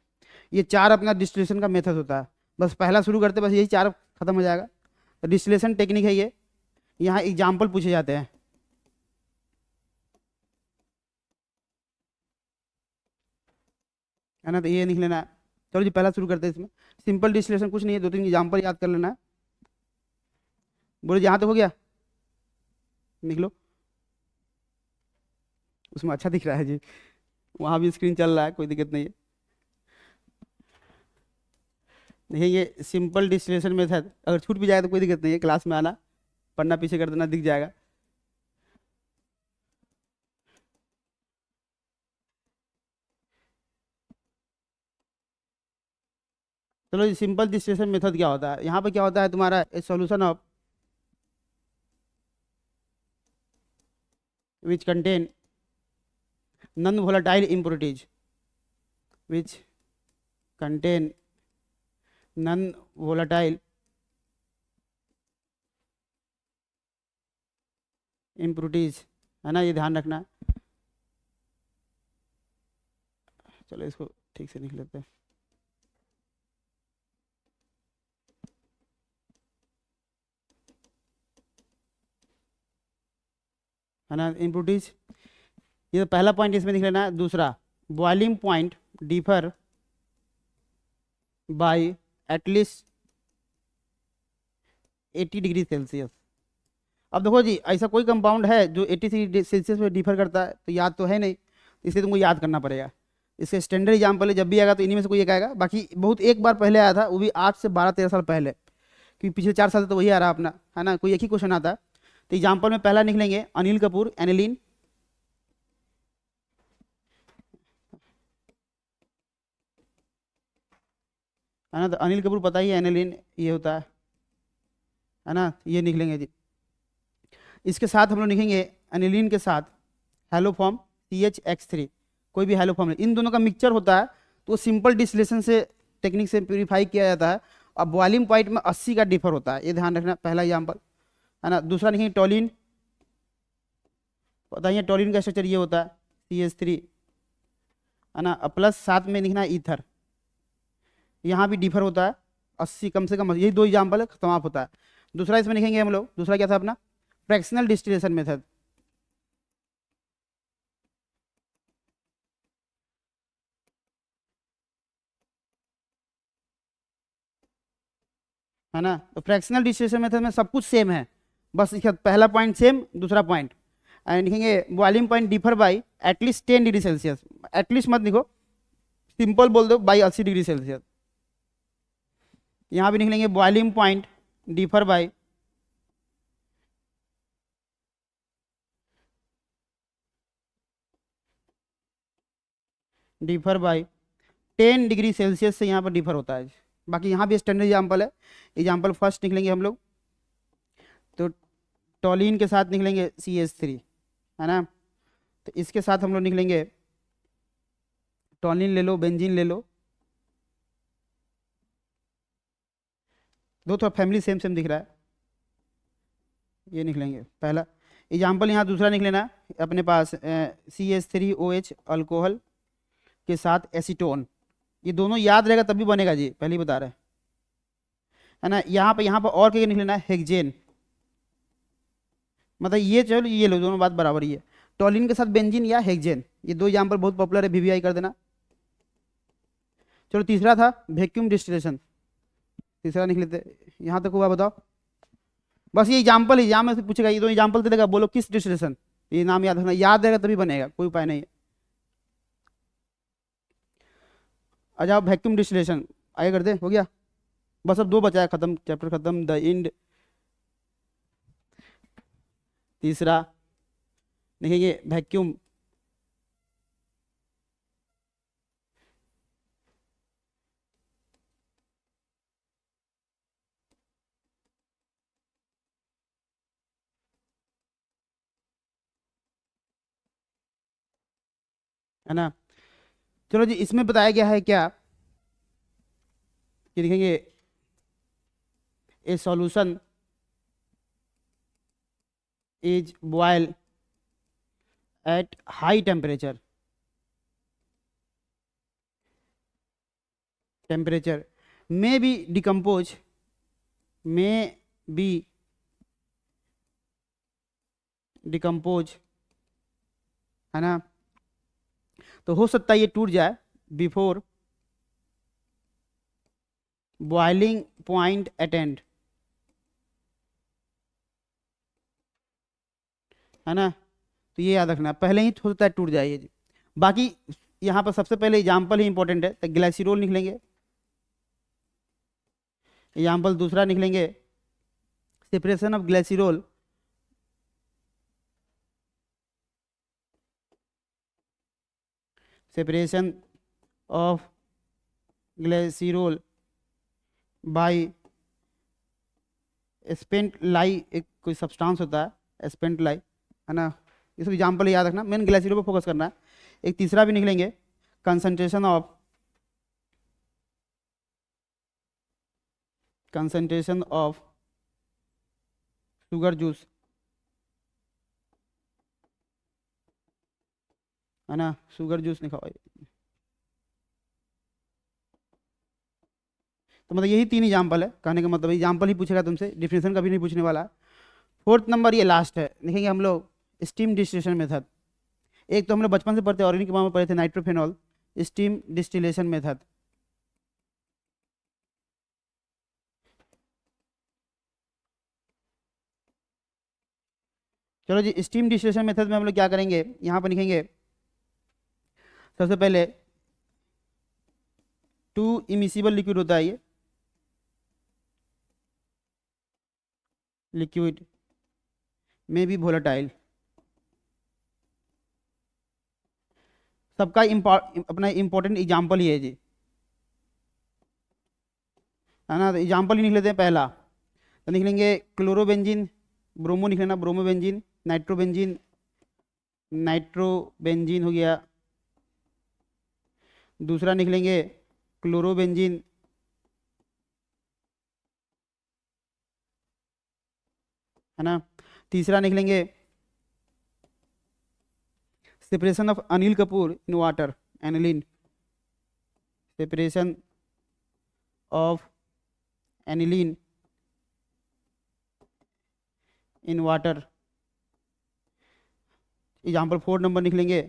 ये 4 अपना डिस्टिलेशन का मेथड होता है, बस पहला शुरू करते बस यही 4 खत्म हो जाएगा। तो डिस्टिलेशन टेक्निक है ये, यहाँ एग्जाम्पल पूछे जाते हैं, है ना, तो ये लिख लेना है। चलो जी पहला शुरू करते हैं। इसमें सिंपल डिस्टिलेशन कुछ नहीं है, 2-3 एग्जाम्पल याद कर लेना है। बोलो जहाँ तक हो गया, लिख लो। उसमें अच्छा दिख रहा है जी, वहाँ भी स्क्रीन चल रहा है, कोई दिक्कत नहीं है। देखिए ये सिंपल डिस्टिलेशन मेथड, अगर छूट भी जाए तो कोई दिक्कत नहीं है, क्लास में आना, पढ़ना पीछे कर देना, दिख जाएगा। चलो जी, सिंपल डिस्टिलेशन मेथड क्या होता है, यहाँ पे क्या होता है तुम्हारा, ए solution of which contain non volatile impurities, which contain non volatile impurities, है ना, ये ध्यान रखना है। चलो इसको ठीक से लिख लेते हैं, है ना, इम्प्योरिटीज। ये तो पहला पॉइंट इसमें लिख लेना है। दूसरा, boiling point differ by at least 80 degree Celsius. अब देखो जी, ऐसा कोई कंपाउंड है जो 80 सेल्सियस में डिफर करता है, तो याद तो है नहीं, इसलिए तुमको याद करना पड़ेगा। इसके स्टैंडर्ड एग्जाम्पल है, जब भी आएगा तो इन्हीं में से कोई एक आएगा। बाकी बहुत एक बार पहले आया था, वो भी 8 से 12-13 साल पहले, क्योंकि पिछले 4 साल तो वही आ रहा अपना, है ना, कोई एक ही क्वेश्चन आता है। तो एग्जाम्पल में पहला निकलेंगे अनिल कपूर, एनिलीन, है ना, तो अनिल कपूर पता ही है, एनिलीन ये होता है ना, ये निकलेंगे जी। इसके साथ हम लोग लिखेंगे एनिलीन के साथ हेलोफॉर्म CH(X3), कोई भी हेलोफॉर्म, इन दोनों का मिक्सचर होता है, तो सिंपल डिस्टिलेशन से टेक्निक से प्यूरिफाई किया जाता है। और बॉइलिंग पॉइंट में 80 का डिफर होता है, ये ध्यान रखना, पहला एग्जाम्पल, है ना। दूसरा लिखेंगे टोलिन, बताइए टोलिन का स्ट्रक्चर ये होता है CH3, है ना, प्लस साथ में लिखना ईथर, यहाँ भी डिफर होता है 80 कम से कम, यही 2 एग्जाम्पल है, समाप्त होता है। दूसरा इसमें लिखेंगे हम लोग, दूसरा क्या था अपना, फ्रैक्शनल डिस्टिलेशन मेथड, है ना। तो फ्रैक्शनल डिस्टिलेशन मेथड में सब कुछ सेम है, बस इसका पहला पॉइंट सेम, दूसरा पॉइंट, एंड लिखेंगे boiling point differ by at least 10 degree Celsius, at least मत लिखो, सिंपल बोल दो बाई 80 डिग्री सेल्सियस। यहाँ भी लिख लेंगे boiling point differ by differ by 10 degree Celsius से यहाँ पर डिफर होता है। बाकी यहाँ भी स्टैंडर्ड एग्जाम्पल है। एग्जाम्पल फर्स्ट निकलेंगे हम लोग, तो टॉलिन के साथ निकलेंगे CH3, है ना। तो इसके साथ हम लोग निकलेंगे, टॉलिन ले लो, बेंजीन ले लो, दो थोड़ा फैमिली सेम सेम दिख रहा है, ये निकलेंगे पहला एग्जाम्पल। यहाँ दूसरा निकलेना अपने पास CH3OH अल्कोहल के साथ एसीटोन। ये दोनों याद रहेगा तभी बनेगा जी, पहले ही बता रहे हैं, है ना। यहाँ पर और क्या निकलेना है, हेक्सेन। मतलब ये चलो ये लो, दोनों बात बराबर ही है। टॉलिन के साथ बेंजीन या हेक्सेन, ये दो एग्जाम्पल बहुत पॉपुलर है, VVI कर देना। चलो तीसरा था वैक्यूम डिस्टिलेशन, तीसरा निकले थे। यहाँ तक हुआ बताओ, बस ये एग्जाम्पल एग्जाम में से पूछेगा, ये दो एग्जाम्पल दे देगा, बोलो किस डिस्टिलेशन। ये नाम याद रखना, याद रहेगा तभी बनेगा, कोई उपाय नहीं है। आ जाओ वैक्यूम डिस्टिलेशन, आगे कर दे, हो गया। बस अब दो बचा है, खत्म, चैप्टर खत्म, द एंड। तीसरा देखेंगे वैक्यूम है ना। चलो जी, इसमें बताया गया है क्या कि देखेंगे a solution is boil at high temperature may be decompose, may be decompose, है ना। तो हो सकता है ये टूट जाए बिफोर बॉइलिंग पॉइंट अटेंड, है ना। तो ये याद रखना, पहले ही हो सकता है टूट जाए ये। बाकी यहाँ पर सबसे पहले एग्जाम्पल ही इंपॉर्टेंट है, तो ग्लाइसिरोल निकलेंगे। एग्जाम्पल दूसरा निकलेंगे separation of glycerol separation of glycerol by spent lye, एक कोई सब्सटेंस होता है स्पेंट लाई, है ना। ये सब एग्जाम्पल याद रखना, मेन ग्लाइसिरोल पर फोकस करना है। एक तीसरा भी निकलेंगे कंसंट्रेशन ऑफ शुगर जूस, है ना। शुगर जूस निकालो। तो मतलब यही तीन एग्जाम्पल है, कहने का मतलब एग्जाम्पल ही पूछेगा तुमसे, डिफिनेशन कभी नहीं पूछने वाला। फोर्थ नंबर ये लास्ट है, देखेंगे हम लोग स्टीम डिस्टिलेशन मेथड। एक तो हम लोग बचपन से पढ़ते ऑर्गेनिक में पढ़े थे नाइट्रोफेनॉल, स्टीम डिस्टिलेशन मेथड। चलो जी, स्टीम डिस्टिलेशन मेथड में हम लोग क्या करेंगे, यहाँ पर लिखेंगे सबसे पहले टू इमिसिबल लिक्विड होता है ये, लिक्विड में भी वोलेटाइल। सबका अपना इंपॉर्टेंट एग्जाम्पल ही है जी, है ना। तो एग्जाम्पल ही लिख लेते हैं। पहला तो निकलेंगे क्लोरोबेंजीन, ब्रोमो लिख लेना, ब्रोमोबेंजीन, नाइट्रोबेंजीन, नाइट्रोबेंजीन हो गया। दूसरा निकलेंगे क्लोरोबेंजीन, है ना। तीसरा निकलेंगे separation of Anil Kapoor in water, aniline, separation of aniline in water. Example 4 number निकलेंगे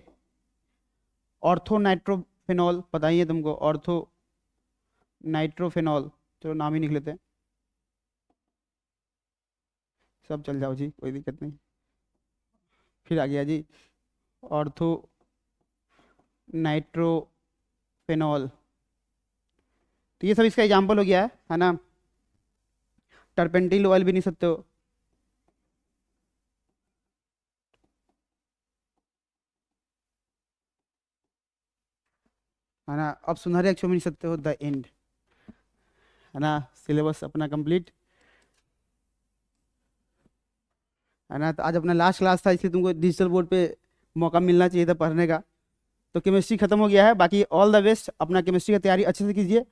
ऑर्थो नाइट्रोफेनॉल, पता ही है तुमको, ऑर्थो नाइट्रोफेनॉल, चलो नाम ही निकल लेते हैं, सब चल जाओ जी, कोई दिक्कत नहीं। फिर आ गया जी ऑर्थो नाइट्रोफेनॉल। तो ये सब इसका एग्जाम्पल हो गया है ना। टर्पेंटिल ऑयल भी नहीं सकते हो, है ना। अब सुनहरे अक्षरों में लिख सकते हो द एंड, है ना। सिलेबस अपना कंप्लीट, है ना। तो आज अपना लास्ट क्लास था, इसलिए तुमको डिजिटल बोर्ड पे मौका मिलना चाहिए था पढ़ने का। तो केमिस्ट्री खत्म हो गया है, बाकी ऑल द बेस्ट, अपना केमिस्ट्री का तैयारी अच्छे से कीजिए।